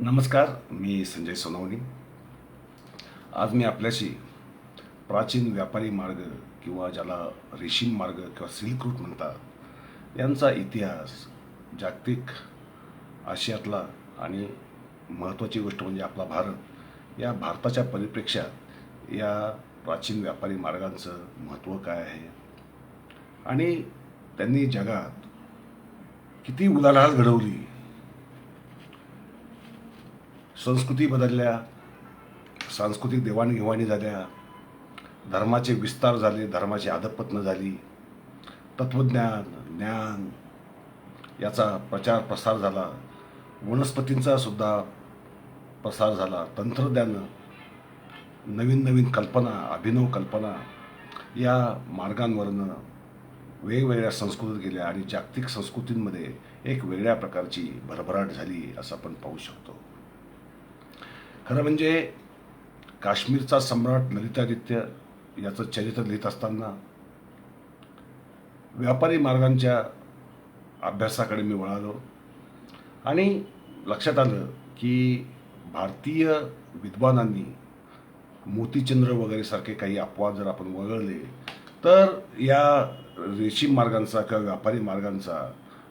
नमस्कार, मी संजय सोनवणे. आज मी आपल्याशी प्राचीन व्यापारी मार्ग किंवा ज्याला रेशीम मार्ग किंवा सिल्क रूट म्हणतात यांचा इतिहास, जागतिक आशियातला आणि महत्त्वाची गोष्ट म्हणजे आपला भारत, या भारताच्या परिप्रेक्ष्यात या प्राचीन व्यापारी मार्गांचं महत्त्व काय आहे आणि त्यांनी जगात किती उलाढाल घडवली, संस्कृती बदलल्या, सांस्कृतिक देवाणघेवाणी झाल्या, धर्माचे विस्तार झाले, धर्माची अधपतनं झाली, तत्त्वज्ञान, ज्ञान याचा प्रचार प्रसार झाला, वनस्पतींचा सुद्धा प्रसार झाला, तंत्रज्ञान, नवीन नवीन कल्पना, अभिनव कल्पना या मार्गांवरनं वेगवेगळ्या संस्कृतीत गेल्या आणि जागतिक संस्कृतींमध्ये एक वेगळ्या प्रकारची भरभराट झाली असं आपण पाहू शकतो. खरं म्हणजे काश्मीरचा सम्राट ललितादित्य याचं चरित्र लिहित असताना व्यापारी मार्गांच्या अभ्यासाकडे मी वळालो आणि लक्षात आलं की भारतीय विद्वानांनी मोतीचंद्र वगैरे सारखे काही अपवाद जर आपण वगळले तर या रेशीम मार्गांचा किंवा व्यापारी मार्गांचा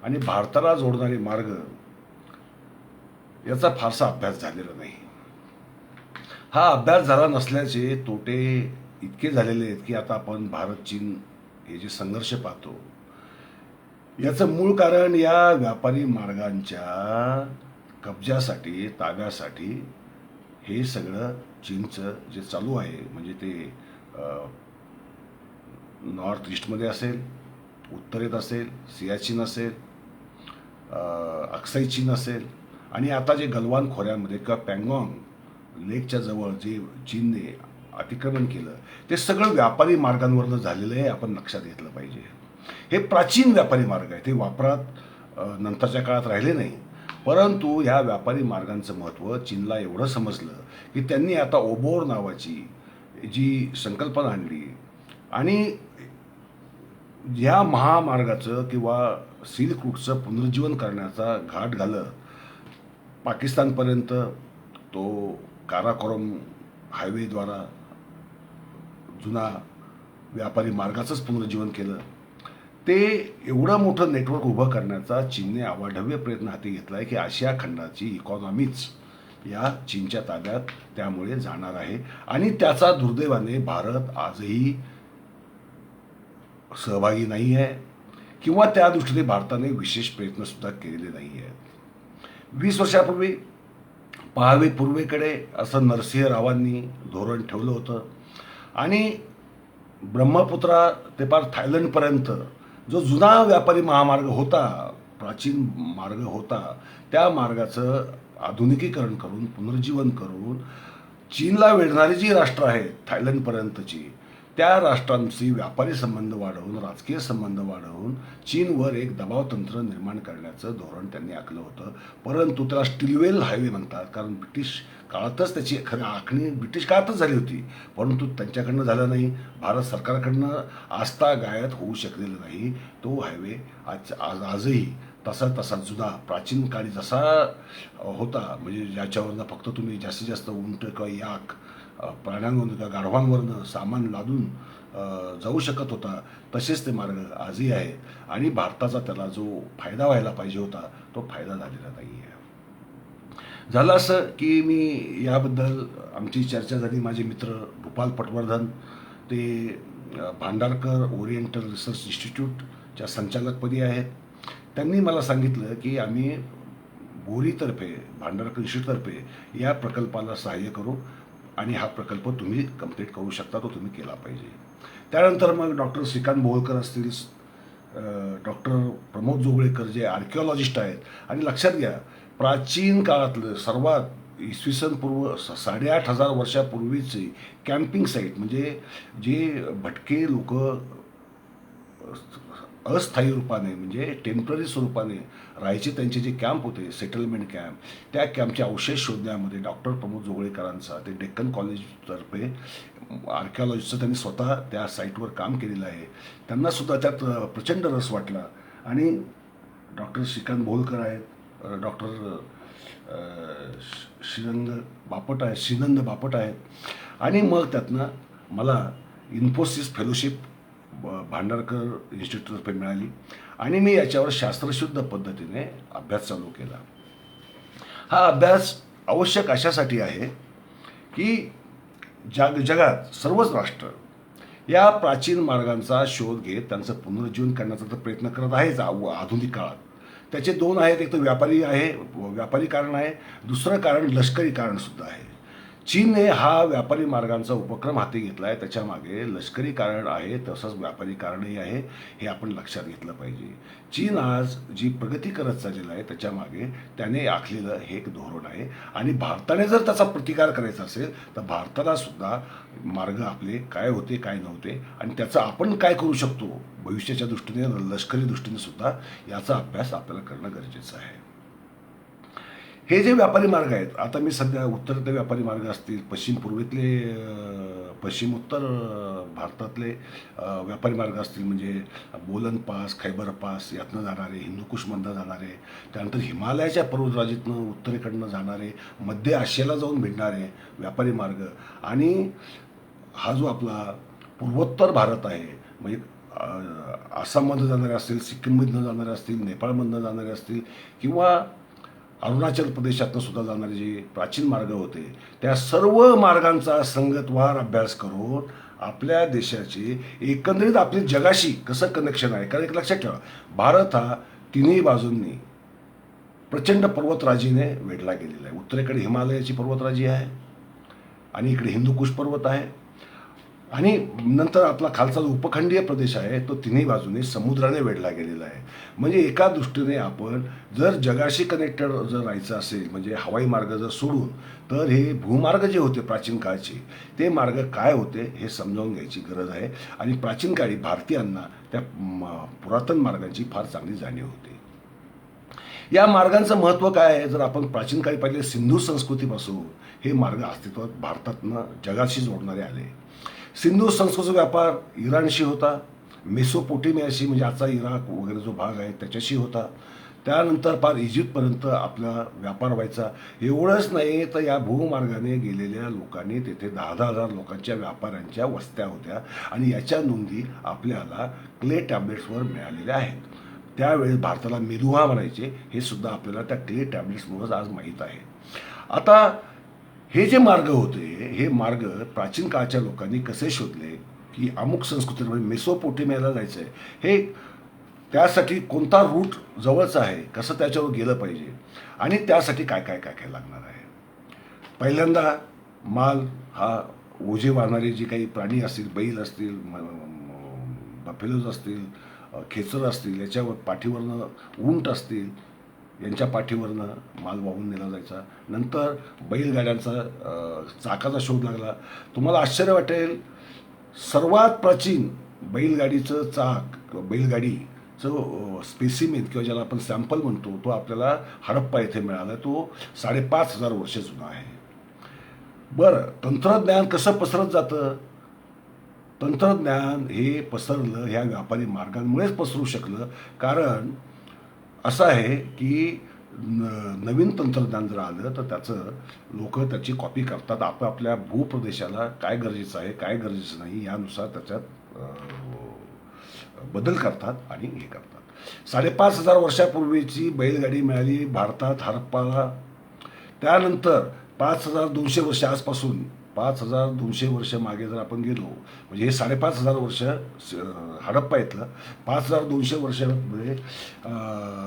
आणि भारताला जोडणारे मार्ग याचा फारसा अभ्यास झालेला नाही. हा अभ्यास झाला नसल्याचे तोटे इतके झालेले आहेत की आता आपण भारत चीन हे जे संघर्ष पाहतो याचं मूळ कारण या व्यापारी मार्गांच्या कब्जासाठी, ताब्यासाठी हे सगळं चीनचं जे चालू आहे, म्हणजे ते नॉर्थ ईस्टमध्ये असेल, उत्तरेत असेल, सियाचीन असेल, अक्साई चीन असेल आणि आता जे गलवान खोऱ्यामध्ये किंवा पँगॉंग लेकच्या जवळ जे चीनने अतिक्रमण केलं ते सगळं व्यापारी मार्गांवरनं झालेलं आहे, आपण लक्षात घेतलं पाहिजे. हे प्राचीन व्यापारी मार्ग आहे, ते वापरात नंतरच्या काळात राहिले नाही, परंतु ह्या व्यापारी मार्गांचं महत्त्व चीनला एवढं समजलं की त्यांनी आता ओबोर नावाची जी संकल्पना आणली आणि ह्या महामार्गाचं किंवा सिल्क रूटचं पुनरुज्जीवन करण्याचा घाट घालत पाकिस्तानपर्यंत तो काराकोरम हायवेद्वारा जुना व्यापारी मार्गाचंच पुनरुज्जीवन केलं. ते एवढं मोठं नेटवर्क उभं करण्याचा चीनने अवाढव्य प्रयत्न हाती घेतला आहे की आशिया खंडाची इकॉनॉमीच या चीनच्या ताब्यात त्यामुळे जाणार आहे आणि त्याचा दुर्दैवाने भारत आजही सहभागी नाही आहे किंवा त्या दृष्टीने भारताने विशेष प्रयत्नसुद्धा केलेले नाही आहेत. 20 वर्षापूर्वी पहावे पूर्वेकडे असं नरसिंह रावांनी धोरण ठेवलं होतं आणि ब्रह्मपुत्रा ते पार थायलंडपर्यंत जो जुना व्यापारी महामार्ग होता, प्राचीन मार्ग होता, त्या मार्गाचं आधुनिकीकरण करून, पुनरुज्जीवन करून चीनला वेढणारी जी राष्ट्र आहेत थायलंडपर्यंतची, त्या राष्ट्रांशी व्यापारी संबंध वाढवून, राजकीय संबंध वाढवून चीनवर एक दबाव तंत्र निर्माण करण्याचं धोरण त्यांनी आखलं होतं. परंतु त्याला स्टिलवेल हायवे म्हणतात, कारण ब्रिटिश काळातच त्याची खरी आखणी ब्रिटिश काळातच झाली होती, परंतु त्यांच्याकडनं झालं नाही, भारत सरकारकडनं आजतागायत होऊ शकलेलं नाही. तो हायवे आजही तसा जुना प्राचीन काळी जसा होता, म्हणजे ज्याच्यावरनं फक्त तुम्ही जास्तीत जास्त उंट किंवा याक प्राण्यांवरून किंवा गाढवांवरनं सामान लादून जाऊ शकत होता, तसेच ते मार्ग आजही आहेत आणि भारताचा त्याला जो फायदा व्हायला पाहिजे होता तो फायदा झालेला नाही आहे. झालं असं की मी याबद्दल आमची चर्चा झाली. माझे मित्र भूपाल पटवर्धन, ते भांडारकर ओरिएंटल रिसर्च इन्स्टिट्यूटच्या संचालकपदी आहेत. त्यांनी मला सांगितलं की आम्ही बोरीतर्फे, भांडारकर इन्स्टिट्यूटतर्फे या प्रकल्पाला सहाय्य करू आणि हा प्रकल्प तुम्ही कंप्लीट करू शकता, तो तुम्ही केला पाहिजे. त्यानंतर मग डॉक्टर श्रीकांत बोहलकर असतील, डॉक्टर प्रमोद जोगळेकर जे आर्किओलॉजिस्ट आहेत, आणि लक्षात घ्या प्राचीन काळातलं सर्वात इसवी सन पूर्व 8,500 वर्षापूर्वीची कॅम्पिंग साईट, म्हणजे जे भटके लोक अस्थायी रूपाने म्हणजे टेम्पररी स्वरूपाने राहायचे, त्यांचे जे कॅम्प होते, सेटलमेंट कॅम्प, त्या कॅम्पचे अवशेष शोधण्यामध्ये डॉक्टर प्रमोद जोगळेकरांचा, ते डेक्कन कॉलेजतर्फे आर्किओलॉजीचं त्यांनी स्वतः त्या साईटवर काम केलेलं आहे. त्यांनासुद्धा त्यात प्रचंड रस वाटला आणि डॉक्टर श्रीकांत बोहलकर आहेत, डॉक्टर श्रीनंद बापट आहेत. आणि मग त्यातनं मला इन्फोसिस फेलोशिप भांडारकर इन्स्टिट्यूटतर्फे मिळाली आणि मी याच्यावर शास्त्रशुद्ध पद्धतीने अभ्यास चालू केला. हा अभ्यास आवश्यक अशासाठी आहे की जगात सर्वच राष्ट्र या प्राचीन मार्गांचा शोध घेत त्यांचं पुनरुज्जीवन करण्याचा तर प्रयत्न करत आहेच आधुनिक काळात. त्याचे दोन आहेत, एक तर व्यापारी कारण आहे, दुसरं कारण लष्करी कारणसुद्धा आहे. चीनने हा व्यापारी मार्गांचा उपक्रम हाती घेतला आहे, त्याच्यामागे लष्करी कारण आहे तसंच व्यापारी कारणही आहे, हे आपण लक्षात घेतलं पाहिजे. चीन आज जी प्रगती करत चाललेला आहे त्याच्यामागे त्याने आखलेलं हे एक धोरण आहे आणि भारताने जर त्याचा प्रतिकार करायचा असेल तर भारताला सुद्धा मार्ग आपले काय होते काय नव्हते आणि त्याचा आपण काय करू शकतो भविष्याच्या दृष्टीने लष्करी दृष्टीने सुद्धा याचा अभ्यास आपल्याला करणं गरजेचं आहे. हे जे व्यापारी मार्ग आहेत, आता मी सध्या उत्तरेतले व्यापारी मार्ग असतील, पश्चिम उत्तर भारतातले व्यापारी मार्ग असतील, म्हणजे बोलन पास, खैबर पास यातनं जाणारे, हिंदुकुशमधनं जाणारे, त्यानंतर हिमालयाच्या पर्वतराजीतनं उत्तरेकडनं जाणारे, मध्य आशियाला जाऊन भिडणारे व्यापारी मार्ग आणि हा जो आपला पूर्वोत्तर भारत आहे, म्हणजे आसाममधनं जाणारे असतील, सिक्कीममधनं जाणारे असतील, नेपाळमधनं जाणारे असतील किंवा अरुणाचल प्रदेशातनं सुद्धा जाणारे जे प्राचीन मार्ग होते, त्या सर्व मार्गांचा संगतवार अभ्यास करून आपल्या देशाची एकंदरीत आपली जगाशी कसं कनेक्शन आहे. कारण एक लक्षात ठेवा, भारत हा तिन्ही बाजूंनी प्रचंड पर्वतराजीने वेढला गेलेला आहे. उत्तरेकडे हिमालयाची पर्वतराजी आहे आणि इकडे हिंदुकुश पर्वत आहे आणि नंतर आपला खालचा जो उपखंडीय प्रदेश आहे तो तिन्ही बाजूने समुद्राने वेढला गेलेला आहे. म्हणजे एका दृष्टीने आपण जर जगाशी कनेक्टेड जर राहायचं असेल, म्हणजे हवाई मार्ग जर सोडून, तर हे भूमार्ग जे होते प्राचीन काळचे ते मार्ग काय होते हे समजावून घ्यायची गरज आहे. आणि प्राचीन काळी भारतीयांना त्या पुरातन मार्गांची फार चांगली जाणीव होती. या मार्गांचं महत्त्व काय आहे, जर आपण प्राचीन काळी पाहिले सिंधू संस्कृतीपासून हे मार्ग अस्तित्वात भारतातनं जगाशी जोडणारे आले. सिंधू संस्कृतीचा व्यापार इराणशी होता, मेसोपोटेमियाशी म्हणजे आजचा इराक वगैरे जो भाग आहे त्याच्याशी होता, त्यानंतर फार इजिप्तपर्यंत आपला व्यापार व्हायचा. एवढंच नाही तर या भूमार्गाने गेलेल्या लोकांनी तिथे 10,000 लोकांच्या व्यापाऱ्यांच्या वस्त्या होत्या आणि याच्या नोंदी आपल्याला क्ले टॅब्लेट्सवर मिळालेल्या आहेत. त्यावेळेस भारताला मेलुहा म्हणायचे, हे सुद्धा आपल्याला त्या क्ले टॅब्लेट्समुळंच आज माहीत आहे. आता हे जे मार्ग होते, हे मार्ग प्राचीन काळच्या लोकांनी कसे शोधले की अमुक संस्कृतीमध्ये मेसोपोटेमियाला जायचं आहे, हे त्यासाठी कोणता रूट जवळचा आहे, कसं त्याच्यावर गेलं पाहिजे आणि त्यासाठी काय काय काय काय लागणार आहे. पहिल्यांदा माल हा ओझे वाहणारे जे काही प्राणी असतील, बैल असतील, बफेलोज असतील, खेचर असतील, याच्यावर पाठीवरनं उंट असतील, यांच्या पाठीवरनं माल वाहून नेला जायचा. नंतर बैलगाड्यांचा चाकाचा शोध लागला. तुम्हाला आश्चर्य वाटेल, सर्वात प्राचीन बैलगाडीचं चाक किंवा बैलगाडीचं स्पेसिमेन किंवा ज्याला आपण सॅम्पल म्हणतो तो आपल्याला हडप्पा येथे मिळाला. तो 5,500 वर्ष जुना आहे. बरं, तंत्रज्ञान कसं पसरत जातं? तंत्रज्ञान हे पसरलं ह्या व्यापारी मार्गांमुळेच पसरू शकलं. कारण असं आहे की नवीन तंत्रज्ञान जर आलं तर लोक त्याची कॉपी करतात. आपापल्या भूप्रदेशाला काय गरजेचं आहे काय गरजेचं नाही यानुसार त्याच्यात बदल करतात आणि हे करतात. 5,500 वर्षापूर्वीची बैलगाडी मिळाली भारतात हडप्पाला. त्यानंतर 5,200 वर्ष आजपासून 5,200 वर्ष मागे जर आपण गेलो, म्हणजे हे 5,500 वर्ष हडप्पा येतलं, 5,200 वर्षामध्ये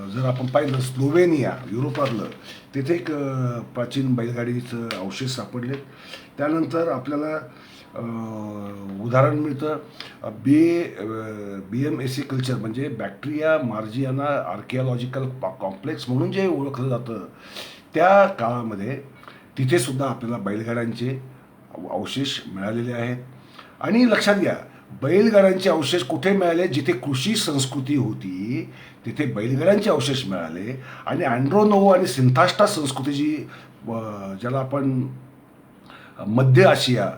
जर आपण पाहिलं स्लोवेनिया युरोपातलं, तिथे एक प्राचीन बैलगाडीचं अवशेष सापडले. त्यानंतर आपल्याला उदाहरण मिळतं BMAC कल्चर, म्हणजे बॅक्टेरिया मार्जियाना आर्किओलॉजिकल कॉम्प्लेक्स म्हणून जे ओळखलं जातं. त्या काळामध्ये तिथे सुद्धा आपल्याला बैलगाड्यांचे अवशेष मिळालेले आहेत. आणि लक्षात घ्या, बैलगाड्यांचे अवशेष कुठे मिळाले? जिथे कृषी संस्कृती होती तिथे बैलगाड्यांचे अवशेष मिळाले. आणि अँड्रोनोवो आणि सिंथास्टा संस्कृती जी ज्याला आपण मध्य आशिया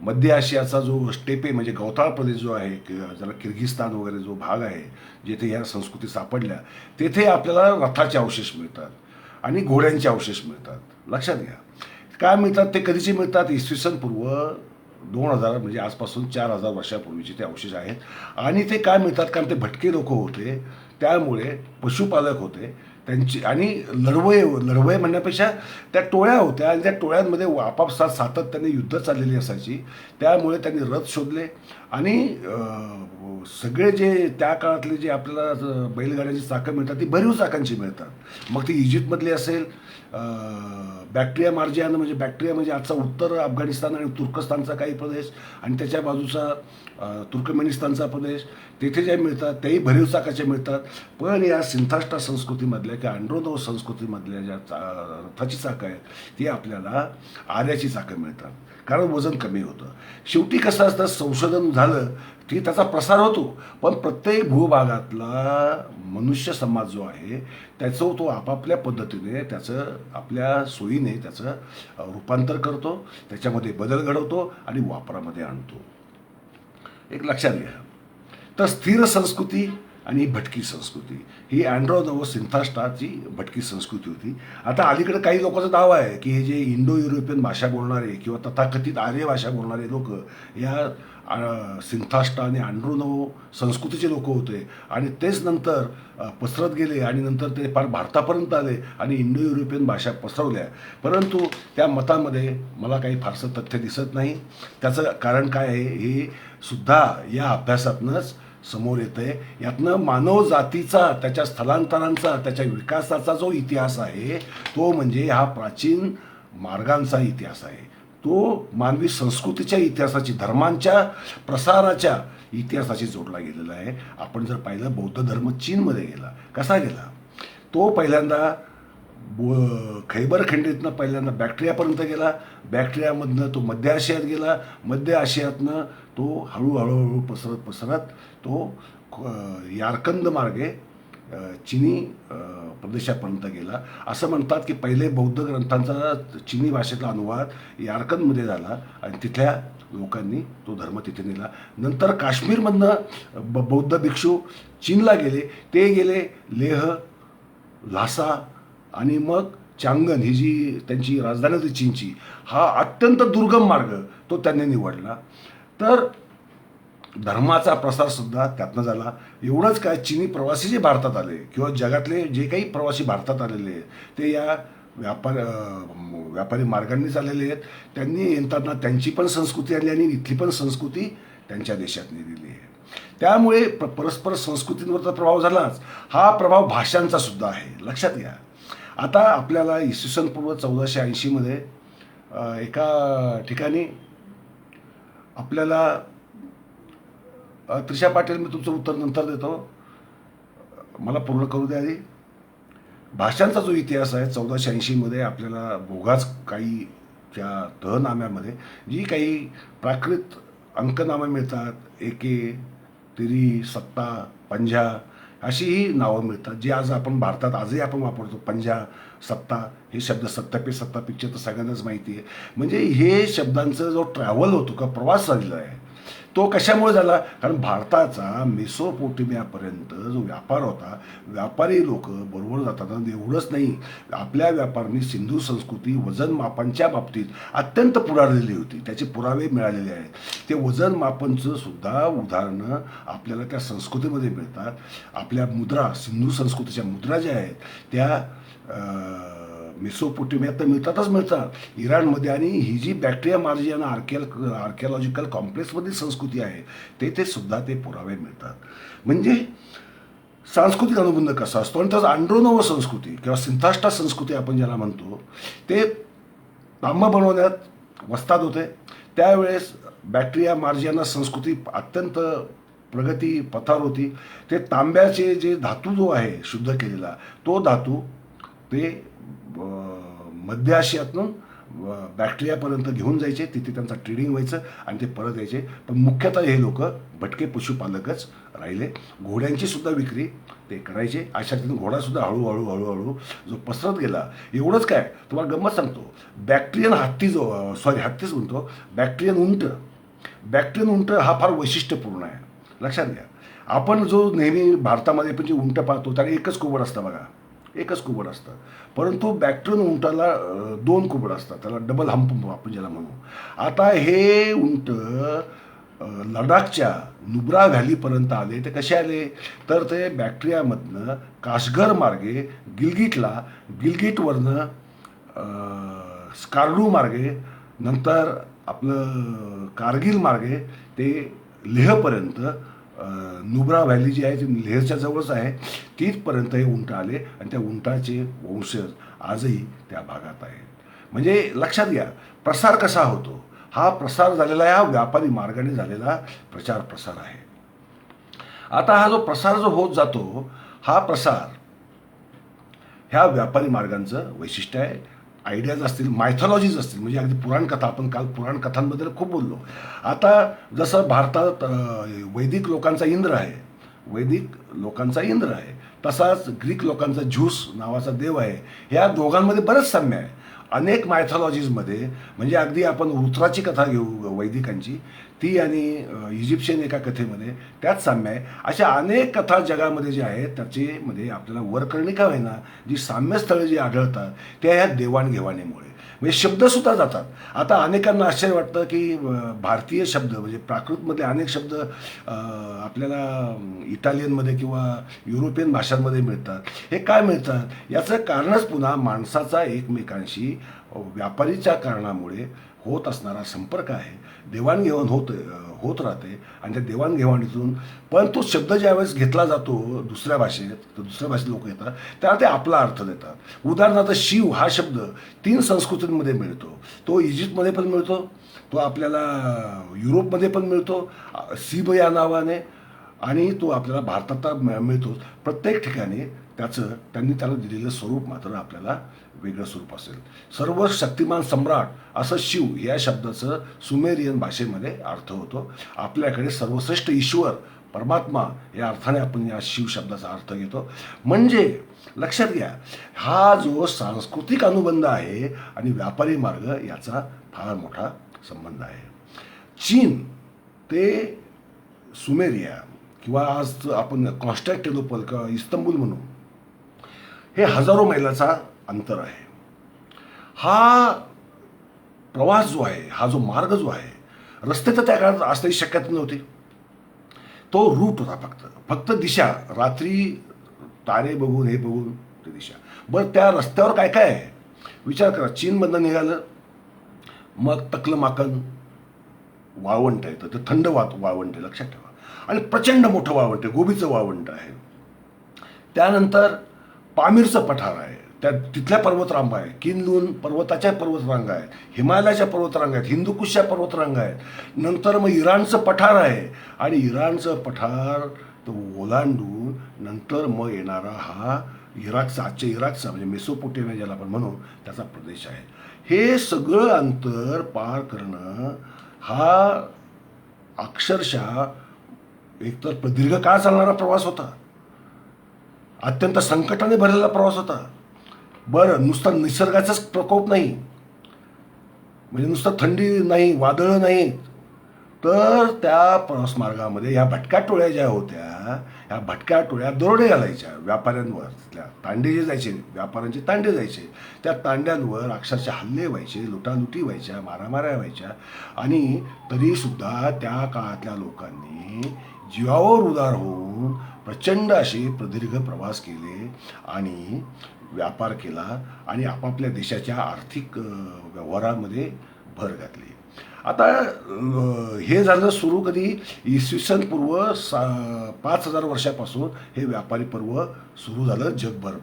मध्य आशियाचा जो स्टेपे म्हणजे गवताळ प्रदेश जो आहे ज्याला किर्गिस्तान वगैरे जो भाग आहे जेथे ह्या संस्कृती सापडल्या तेथे आपल्याला रथाचे अवशेष मिळतात आणि घोड्यांचे अवशेष मिळतात. लक्षात घ्या काय मिळतात ते कधीचे मिळतात इसवी सन पूर्व 2000 म्हणजे आजपासून 4000 वर्षापूर्वीचे ते अवशेष आहेत आणि ते काय मिळतात कारण ते भटके लोक होते त्यामुळे पशुपालक होते त्यांची आणि लढवय म्हणण्यापेक्षा त्या टोळ्या होत्या आणि त्या टोळ्यांमध्ये आपापसात सातत्याने युद्ध चाललेली असायची त्यामुळे त्यांनी रथ शोधले आणि सगळे जे त्या काळातले जे आपल्याला बैलगाड्यांची चाकं मिळतात ती भरीव चाकांची मिळतात मग ती इजिप्तमधली असेल बॅक्ट्रिया मार्जियानं म्हणजे बॅक्ट्रिया म्हणजे आजचा उत्तर अफगाणिस्तान आणि तुर्कस्तानचा काही प्रदेश आणि त्याच्या बाजूचा तुर्कमेनिस्तानचा प्रदेश तेथे जे मिळतात तेही भरीव चाकाचे मिळतात पण या सिंथाष्टा संस्कृतीमधल्या किंवा अँड्रोनोव संस्कृतीमधल्या ज्या रथाची चाकं आहेत ती आपल्याला आर्याची चाकं मिळतात कारण वजन कमी होतं. शेवटी कसं असतं संशोधन झालं की त्याचा प्रसार होतो पण प्रत्येक भूभागातला मनुष्य समाज जो आहे त्याचं तो आपापल्या पद्धतीने त्याचं आपल्या सोयीने त्याचं रूपांतर करतो त्याच्यामध्ये बदल घडवतो आणि वापरामध्ये आणतो. एक लक्षात घ्या तर स्थिर संस्कृती आणि भटकी संस्कृती ही अँड्रोनोव सिंथाष्टाची भटकी संस्कृती होती. आता अलीकडे काही लोकांचा दावा आहे की हे जे इंडो युरोपियन भाषा बोलणारे किंवा तथाकथित आर्य भाषा बोलणारे लोक या सिंथाष्टा आणि अँड्रोनोव संस्कृतीचे लोक होते आणि तेच नंतर पसरत गेले आणि नंतर ते फार भारतापर्यंत आले आणि इंडो युरोपियन भाषा पसरवल्या परंतु त्या मतामध्ये मला काही फारसं तथ्य दिसत नाही. त्याचं कारण काय आहे हे सुद्धा या अभ्यासातूनच समोर येतं आहे. यातनं मानव जातीचा त्याच्या स्थलांतरांचा त्याच्या विकासाचा जो इतिहास आहे तो म्हणजे हा प्राचीन मार्गांचा इतिहास आहे. तो मानवी संस्कृतीच्या इतिहासाची धर्मांच्या प्रसाराच्या इतिहासाशी जोडला गेलेला आहे. आपण जर पाहिलं बौद्ध धर्म चीनमध्ये गेला कसा गेला तो पहिल्यांदा खैबर खंडीतनं पहिल्यांदा बॅक्ट्रियापर्यंत गेला बॅक्ट्रियामधनं तो मध्य आशियात गेला मध्य आशियातनं तो हळूहळू पसरत तो यारकंद मार्गे चिनी प्रदेशापर्यंत गेला. असं म्हणतात की पहिले बौद्ध ग्रंथांचा चिनी भाषेतला अनुवाद यारकंदमध्ये झाला आणि तिथल्या लोकांनी तो धर्म तिथे नेला. नंतर काश्मीरमधनं बौद्ध भिक्षू चीनला गेले ते गेले लेह ल्हासा आणि मग चांगन ही जी त्यांची राजधानी होती चीनची हा अत्यंत दुर्गम मार्ग तो त्यांनी निवडला. तर धर्माचा प्रसारसुद्धा त्यातनं झाला. एवढंच काय चिनी प्रवासी जे भारतात आले किंवा जगातले जे काही प्रवासी भारतात आलेले आहेत ते या व्यापारी मार्गांनीच आलेले आहेत. त्यांनी येताना त्यांची पण संस्कृती आली आणि इथली पण संस्कृती त्यांच्या देशात नेलेली आहे. त्यामुळे परस्पर संस्कृतींवरचा प्रभाव झालाच हा प्रभाव भाषांचा सुद्धा आहे. लक्षात घ्या आता आपल्याला इसवी सन पूर्व 1480 एका ठिकाणी आपल्याला त्रिशा पाटील मी तुमचं उत्तर नंतर देतो मला पूर्ण करू द्या आधी. भाषांचा जो इतिहास आहे 1480 आपल्याला भोगाच काही त्या तहनाम्यामध्ये जी काही प्राकृत अंकनामे मिळतात एके तिरी सत्ता पंजा अशी ही नावं मिळतात जी आज आपण भारतात आजही आपण वापरतो. पंजा सत्ता हे शब्द सत्तापीठचे तर सगळ्यांनाच माहिती आहे. म्हणजे हे शब्दांचा जो ट्रॅव्हल होतो का प्रवास झालेला आहे तो कशामुळे झाला कारण भारताचा मेसोपोटेमियापर्यंत जो व्यापार होता व्यापारी लोक बरोबर जातात एवढंच नाही आपल्या व्यापाऱ्यांनी सिंधू संस्कृती वजन मापनच्या बाबतीत अत्यंत पुढारलेली होती. त्याचे पुरावे मिळालेले आहेत. ते वजन मापनचं सुद्धा उदाहरणं आपल्याला त्या संस्कृतीमध्ये मिळतात. आपल्या मुद्रा सिंधू संस्कृतीच्या मुद्रा ज्या आहेत त्या मेसोपोटेमियात तर मिळतात इराणमध्ये आणि ही जी बॅक्ट्रिया मार्जियाना आर्किओलॉजिकल कॉम्प्लेक्समधील संस्कृती आहे तेथे सुद्धा ते पुरावे मिळतात. म्हणजे सांस्कृतिक अनुबंध कसा असतो आणि त्याचा अँड्रोनोव संस्कृती किंवा सिंथाष्टा संस्कृती आपण ज्याला म्हणतो ते तांबं बनवण्यात वस्ताद होते. त्यावेळेस बॅक्ट्रिया मार्जियाना संस्कृती अत्यंत प्रगती पथार होती. ते तांब्याचे जे धातू जो आहे शुद्ध केलेला तो धातू ते मध्य आशियातून बॅक्ट्रियापर्यंत घेऊन जायचे तिथे त्यांचा ट्रेडिंग व्हायचं आणि ते परत यायचे. पण मुख्यतः हे लोक भटके पशुपालकच राहिले. घोड्यांची सुद्धा विक्री ते करायचे. अशा तिथून घोडासुद्धा हळूहळू जो पसरत गेला. एवढंच काय तुम्हाला गंमत सांगतो बॅक्ट्रियन हत्तीच म्हणतो बॅक्ट्रियन उंट बॅक्ट्रियन उंट हा फार वैशिष्ट्यपूर्ण आहे, लक्षात घ्या. आपण जो नेहमी भारतामध्ये पण जे उंट पाहतो त्याला एकच कुबड असतं बघा, एकच कुबड असतं. परंतु बॅक्ट्रियन उंटाला दोन कुबड असतात, त्याला डबल हंप आपण ज्याला म्हणू. आता हे उंट लडाखच्या नुब्रा व्हॅलीपर्यंत आले. ते कसे आले तर ते बॅक्ट्रियामधनं कासगर मार्गे गिलगिटला, गिलगिटवरनं स्कार्डू मार्गे, नंतर आपलं कारगिल मार्गे ते लेहपर्यंत, नुब्रा व्हॅली जी आहे ती लेहच्या जवळच आहे, तिथपर्यंत हे उंट आले आणि त्या उंटाचे वंशज आजही त्या भागात आहेत. म्हणजे लक्षात घ्या प्रसार कसा होतो. हा प्रसार झालेला आहे, हा व्यापारी मार्गाने झालेला प्रचार प्रसार आहे. आता हा जो प्रसार जो होत जातो, हा प्रसार ह्या व्यापारी मार्गांचं वैशिष्ट्य आहे. आयडियाज असतील, मायथॉलॉजीज असतील, म्हणजे अगदी पुराणकथा, आपण काल पुराणकथांबद्दल खूप बोललो. आता जसं भारतात वैदिक लोकांचा इंद्र आहे, वैदिक लोकांचा इंद्र आहे, तसाच ग्रीक लोकांचा झ्यूस नावाचा देव आहे. ह्या दोघांमध्ये बरंच साम्य आहे. अनेक मायथॉलॉजीजमध्ये, म्हणजे अगदी आपण वृत्राची कथा घेऊ वैदिकांची, ती आणि इजिप्शियन एका कथेमध्ये त्यात साम्य आहे. अशा अनेक कथा जगामध्ये ज्या आहेत त्याच्यामध्ये आपल्याला वरकर्णिका होईना जी साम्यस्थळं जी आढळतात त्या ह्या देवाणघेवाणीमुळे, म्हणजे शब्दसुद्धा जातात. आता अनेकांना आश्चर्य वाटतं की भारतीय शब्द म्हणजे प्राकृतमधले अनेक शब्द आपल्याला इटालियनमध्ये किंवा युरोपियन भाषांमध्ये मिळतात. हे काय मिळतात याचं कारणच पुन्हा माणसाचा एकमेकांशी व्यापारीच्या कारणामुळे होत असणारा संपर्क आहे. देवाणघेवाण होत राहते आणि त्या देवाणघेवाणीतून पण तो शब्द ज्यावेळेस घेतला जातो दुसऱ्या भाषेत, तर दुसऱ्या भाषेत लोक येतात त्याला ते आपला अर्थ देतात. उदाहरणार्थ शिव हा शब्द 3 संस्कृतींमध्ये मिळतो. तो इजिप्तमध्ये पण मिळतो, तो आपल्याला युरोपमध्ये पण मिळतो शिव या नावाने, आणि तो आपल्याला भारतात मिळतो. प्रत्येक ठिकाणी त्यांनी त्याला दिलेलं स्वरूप मात्र आपल्याला वेगळं स्वरूप असेल. सर्व शक्तिमान सम्राट असं शिव या शब्दाचं सुमेरियन भाषेमध्ये अर्थ होतो. आपल्याकडे सर्वश्रेष्ठ ईश्वर परमात्मा या अर्थाने आपण या शिव शब्दाचा अर्थ घेतो. म्हणजे लक्षात घ्या हा जो सांस्कृतिक अनुबंध आहे आणि व्यापारी मार्ग याचा फार मोठा संबंध आहे. चीन ते सुमेरिया किंवा आज आपण कॉन्स्टॅन्टिनोपल किंवा इस्तंबूल म्हणू, हे हजारो मैलाचा अंतर आहे. हा प्रवास जो आहे, हा जो मार्ग जो आहे, रस्ते तर त्या काळात असण्याची शक्यता नव्हती. तो रूट होता, फक्त दिशा. रात्री तारे बघून हे बघून ते दिशा. बरं त्या रस्त्यावर काय काय आहे विचार करा. चीनमधनं निघालं, मग तकलमाकन वाळवंट आहे, तर थंड वाळवंट आहे लक्षात ठेवा, आणि प्रचंड मोठं वाळवंट आहे, गोबीचं वाळवंट आहे. त्यानंतर पामीरचं पठार आहे, तिथल्या पर्वतरांगा आहे, किनलून पर्वताच्या पर्वतरांगा आहेत, हिमालयाच्या पर्वतरांगा आहेत, हिंदुकुशच्या पर्वतरांगा आहेत. नंतर मग इराणचं पठार आहे, आणि इराणचं पठार तो ओलांडून नंतर मग येणारा हा इराकचा, आजच्या इराकचा म्हणजे मेसोपोटेमिया ज्याला आपण म्हणू त्याचा प्रदेश आहे. हे सगळं अंतर पार करणं हा अक्षरशः एकतर प्रदीर्घ काळ चालणारा प्रवास होता, अत्यंत संकटाने भरलेला प्रवास होता. बरं नुसता निसर्गाचाच प्रकोप नाही, म्हणजे नुसतं थंडी नाही, वादळं नाहीत, तर त्या प्रवास मार्गामध्ये ह्या भटक्या टोळ्या ज्या होत्या, ह्या भटक्या टोळ्या दरोडे घालायच्या व्यापाऱ्यांवर. त्या तांडे जे जायचे, व्यापाऱ्यांचे तांडे जायचे, त्या तांड्यांवर अक्षरशः हल्ले व्हायचे, लुटालुटी व्हायच्या, मारामाऱ्या व्हायच्या. आणि तरीसुद्धा त्या काळातल्या लोकांनी जीवावर उदार होऊन प्रचंड असे प्रदीर्घ प्रवास केले आणि व्यापार केला आणि आपापल्या देशाच्या आर्थिक व्यवहारामध्ये भर घातली. आता हे झालं सुरू कधी इसवी सन पूर्व 5000 वर्षापासून हे व्यापारी पर्व सुरू झालं जगभर,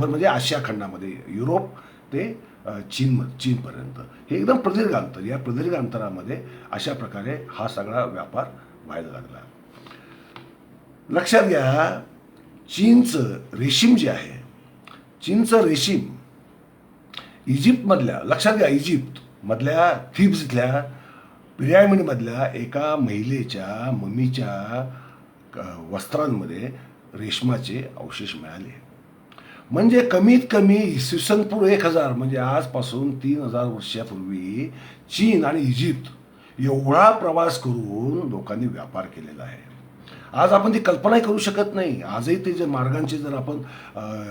म्हणजे आशिया खंडामध्ये, युरोप ते चीनपर्यंत. हे एकदम प्रदीर्घ अंतर. या प्रदीर्घ अंतरामध्ये अशा प्रकारे हा सगळा व्यापार व्हायला लागला. लक्षात घ्या चीनचं रेशीम जे आहे, चीनचं रेशीम इजिप्तमधल्या, लक्षात घ्या इजिप्तमधल्या थिब्स इथल्या पिरॅमिडमधल्या एका महिलेच्या मम्मीच्या वस्त्रांमध्ये रेशमाचे अवशेष मिळाले. म्हणजे कमीत कमी इसवी सन पूर्व 1000 म्हणजे आजपासून 3000 वर्षापूर्वी चीन आणि इजिप्त एवढा प्रवास करून लोकांनी व्यापार केलेला आहे. आज आपण ती कल्पनाही करू शकत नाही. आजही ते जे मार्गांचे जर आपण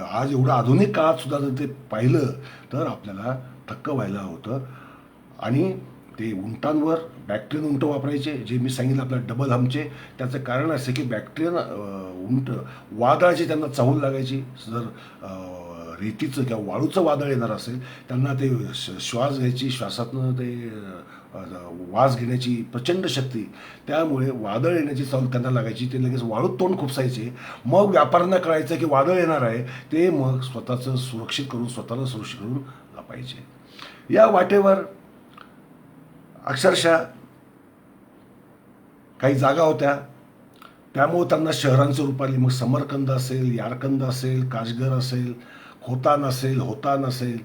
आज एवढं आधुनिक काळात सुद्धा जर ते पाहिलं तर आपल्याला थक्क व्हायला होतं. आणि ते उंटांवर बॅक्टेरियन उंट वापरायचे, जे मी सांगितलं आपल्या डबल हमचे. त्याचं कारण असं की बॅक्टेरियन उंट वादळाची त्यांना चाहूल लागायची. जर रेतीचं किंवा वाळूचं वादळ येणार असेल त्यांना ते श्वास घ्यायची, श्वासातनं ते वास घेण्याची प्रचंड शक्ती, त्यामुळे वादळ येण्याची चाहूल त्यांना लागायची. ते लगेच वाळूत तोंड खुपसायचे. मग व्यापाऱ्यांना कळायचं की वादळ येणार आहे, ते मग स्वतःला सुरक्षित करून लपायचे. या वाटेवर अक्षरशः काही जागा होत्या, त्यामुळे त्यांना शहरांचं रूप आली. मग समरकंद असेल, यारकंद असेल, काशगर असेल, खोतान असेल,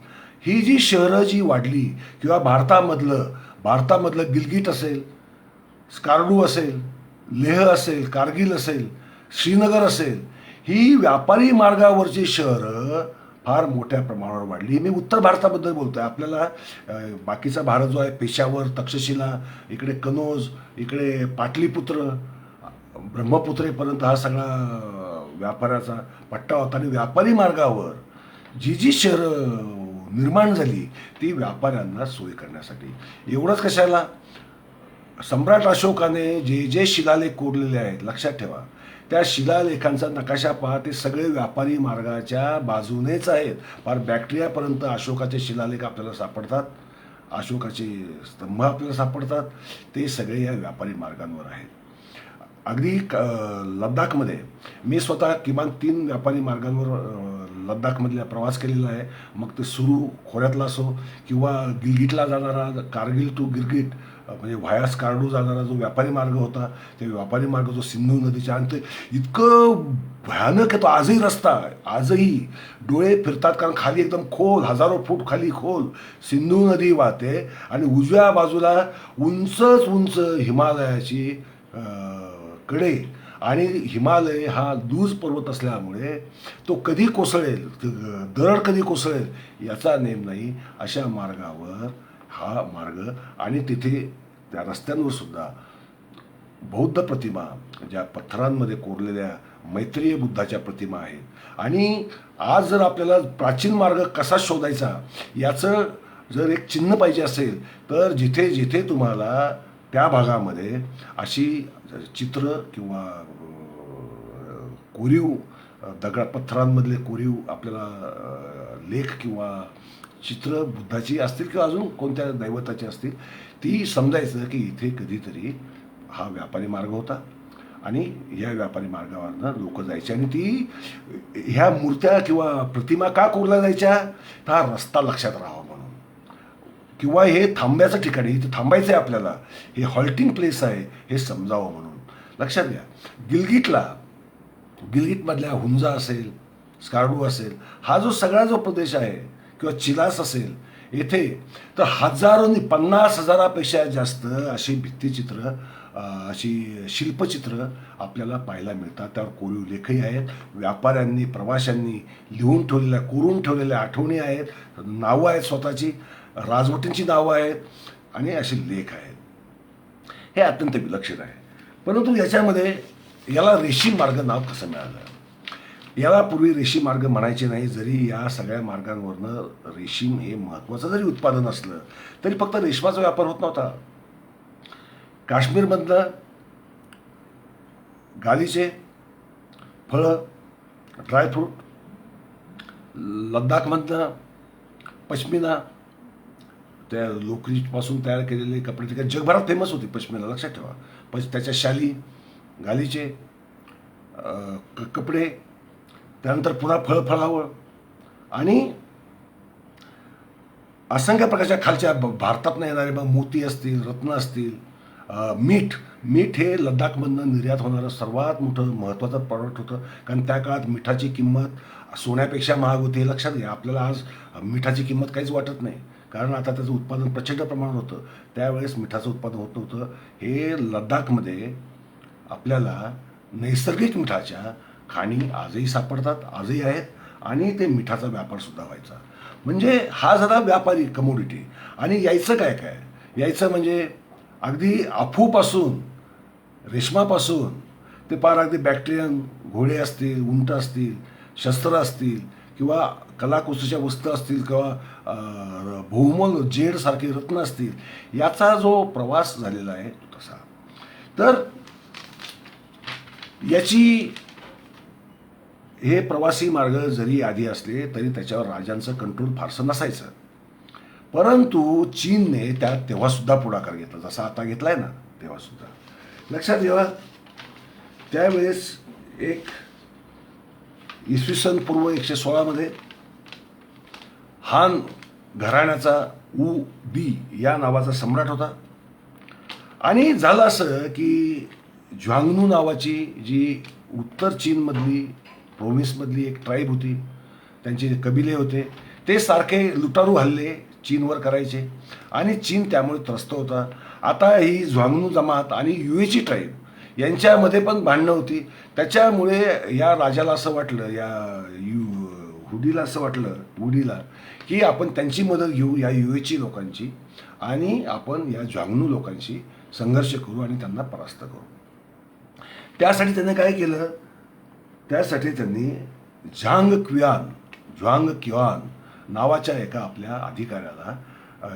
ही जी शहरं जी वाढली, किंवा भारतामधलं गिलगिट असेल, स्कार्डू असेल, लेह असेल, कारगिल असेल, श्रीनगर असेल, ही व्यापारी मार्गावरची शहरं फार मोठ्या प्रमाणावर वाढली. मी उत्तर भारताबद्दल बोलतोय. आपल्याला बाकीचा भारत जो आहे, पेशावर, तक्षशिला, इकडे कनौज, इकडे पाटलीपुत्र, ब्रह्मपुत्रेपर्यंत हा सगळा व्यापाराचा पट्टा होता. आणि व्यापारी मार्गावर जी शहरं निर्माण झाली ती व्यापाऱ्यांना सोय करण्यासाठी. एवढंच कशाला, सम्राट अशोकाने जे शिलालेख कोरलेले आहेत, लक्षात ठेवा, त्या शिलालेखांचा नकाशा पहा, ते सगळे व्यापारी मार्गाच्या बाजूनेच आहेत. फार बॅक्ट्रियापर्यंत अशोकाचे शिलालेख आपल्याला सापडतात, अशोकाचे स्तंभ आपल्याला सापडतात. ते सगळे या व्यापारी मार्गांवर आहेत. अगदी लद्दाखमध्ये मी स्वतः किमान 3 व्यापारी मार्गांवर लद्दाखमधला प्रवास केलेला आहे. मग ते सुरू खोऱ्यातला असो, किंवा गिलगिटला जाणारा कारगिल टू गिलगिट म्हणजे व्हाया स्कार्डू जाणारा जो व्यापारी मार्ग होता, ते व्यापारी मार्ग जो सिंधू नदीच्या, आणि ते इतकं भयानक आहे तो आजही रस्ता, आजही डोळे फिरतात. कारण खाली एकदम खोल, हजारो फूट खाली खोल सिंधू नदी वाहते, आणि उजव्या बाजूला उंच हिमालयाची कडे, आणि हिमालय हा दूज पर्वत असल्यामुळे तो कधी कोसळेल, दरड कधी कोसळेल याचा नेम नाही. अशा मार्गावर हा मार्ग, आणि तिथे त्या रस्त्यांवर सुद्धा बौद्ध प्रतिमा, ज्या पत्थरांमध्ये कोरलेल्या मैत्रीय बुद्धाच्या प्रतिमा आहेत. आणि आज जर आपल्याला प्राचीन मार्ग कसा शोधायचा याचं जर एक चिन्ह पाहिजे असेल, तर जिथे जिथे तुम्हाला त्या भागामध्ये अशी चित्र किंवा कोरीव पत्थरांमधले कोरीव आपल्याला लेख किंवा चित्र बुद्धाची असतील किंवा अजून कोणत्या दैवताची असतील, ती समजायचं की इथे कधीतरी हा व्यापारी मार्ग होता, आणि या व्यापारी मार्गावरनं लोक जायचे. आणि ती ह्या मूर्त्या किंवा प्रतिमा का कोरल्या जायच्या, तर हा रस्ता लक्षात राहावा म्हणून, किंवा हे थांब्याचं ठिकाण आहे, इथे थांबायचं आहे आपल्याला, हे हॉल्टिंग प्लेस आहे हे समजावं म्हणून. लक्षात घ्या, गिलगिटमधल्या हुंजा असेल, स्कार्डू असेल, हा जो सगळा जो प्रदेश आहे, किंवा चिलास असेल, येथे तर हजारोनी 50,000पेक्षा जास्त अशी भित्तिचित्र, अशी शिल्पचित्र आपल्याला पाहायला मिळतात. त्यावर कोरीव लेखही आहेत. व्यापाऱ्यांनी, प्रवाशांनी लिहून ठेवलेल्या, कोरून ठेवलेल्या आठवणी आहेत, नावं आहेत, स्वतःची राजवटींची नावं आहेत, आणि असे लेख आहेत. हे अत्यंत विलक्षण आहे. परंतु याच्यामध्ये याला रेशीम मार्ग नाव कसं मिळालं? याला पूर्वी रेशीम मार्ग म्हणायचे नाही. जरी या सगळ्या मार्गांवरनं रेशीम हे महत्त्वाचं जरी उत्पादन असलं, तरी फक्त रेशमाचा व्यापार होत नव्हता. काश्मीरमधलं गालिचे, फळं, ड्रायफ्रूट, लद्दाखमधलं पश्मिना, त्या लोकरीपासून तयार केलेले कपडे, तिकडे जगभरात फेमस होती पश्मिना, लक्षात ठेवा. त्याच्या शाली, गालिचे, कपडे, त्यानंतर पुन्हा फळफळावळ, आणि असंख्य प्रकारच्या खालच्या भारतातनं येणारे मग मोती असतील, रत्न असतील, मीठ हे लद्दाखमधनं निर्यात होणारं सर्वात मोठं महत्त्वाचं प्रॉडक्ट होतं. कारण त्या काळात मिठाची किंमत सोन्यापेक्षा महाग होती, हे लक्षात घ्या. आपल्याला आज मिठाची किंमत काहीच वाटत नाही, कारण आता त्याचं उत्पादन प्रचंड प्रमाणात होतं. त्यावेळेस मिठाचं उत्पादन होत नव्हतं. हे लद्दाखमध्ये आपल्याला नैसर्गिक मिठाच्या खाणी आजही सापडतात, आजही आहेत, आणि ते मिठाचा व्यापारसुद्धा व्हायचा. म्हणजे हा झाला व्यापारी कमोडिटी. आणि यायचं काय, यायचं म्हणजे अगदी अफूपासून, रेशमापासून ते पार अगदी बॅक्टेरियन घोडे असतील, उंट असतील, शस्त्र असतील किंवा कलाकुसरीच्या वस्तू असतील किंवा बहुमोल जेडसारखे रत्न असतील, याचा जो प्रवास झालेला आहे तो तसा. तर याची हे प्रवासी मार्ग जरी आधी असले तरी त्याच्यावर राजांचं कंट्रोल फारसं नसायचं. परंतु चीनने त्यात तेव्हासुद्धा पुढाकार घेतला, जसा आता घेतलाय ना तेव्हासुद्धा. लक्षात घ्या, त्यावेळेस एक इसवी सन पूर्व 116 हान घराण्याचा ऊ बी या नावाचा सम्राट होता. आणि झालं असं की ज्वांगनू नावाची जी उत्तर चीनमधली प्रोव्हिन्समधली एक ट्राईब होती, त्यांचे कबिले होते, ते सारखे लुटारू हल्ले चीनवर करायचे आणि चीन त्यामुळे त्रस्त होता. आता ही ज्वांगनू जमात आणि युएची ट्राईब यांच्यामध्ये पण भांडणं होती. त्याच्यामुळे या राजाला असं वाटलं, या हुडीला असं वाटलं, वुडीला, की आपण त्यांची मदत घेऊ या युएची लोकांची आणि आपण या ज्वांगनू लोकांशी संघर्ष करू आणि त्यांना परास्त करू. त्यासाठी त्यांनी काय केलं, त्यासाठी त्यांनी ज्वांग क्युआन नावाच्या एका आपल्या अधिकाऱ्याला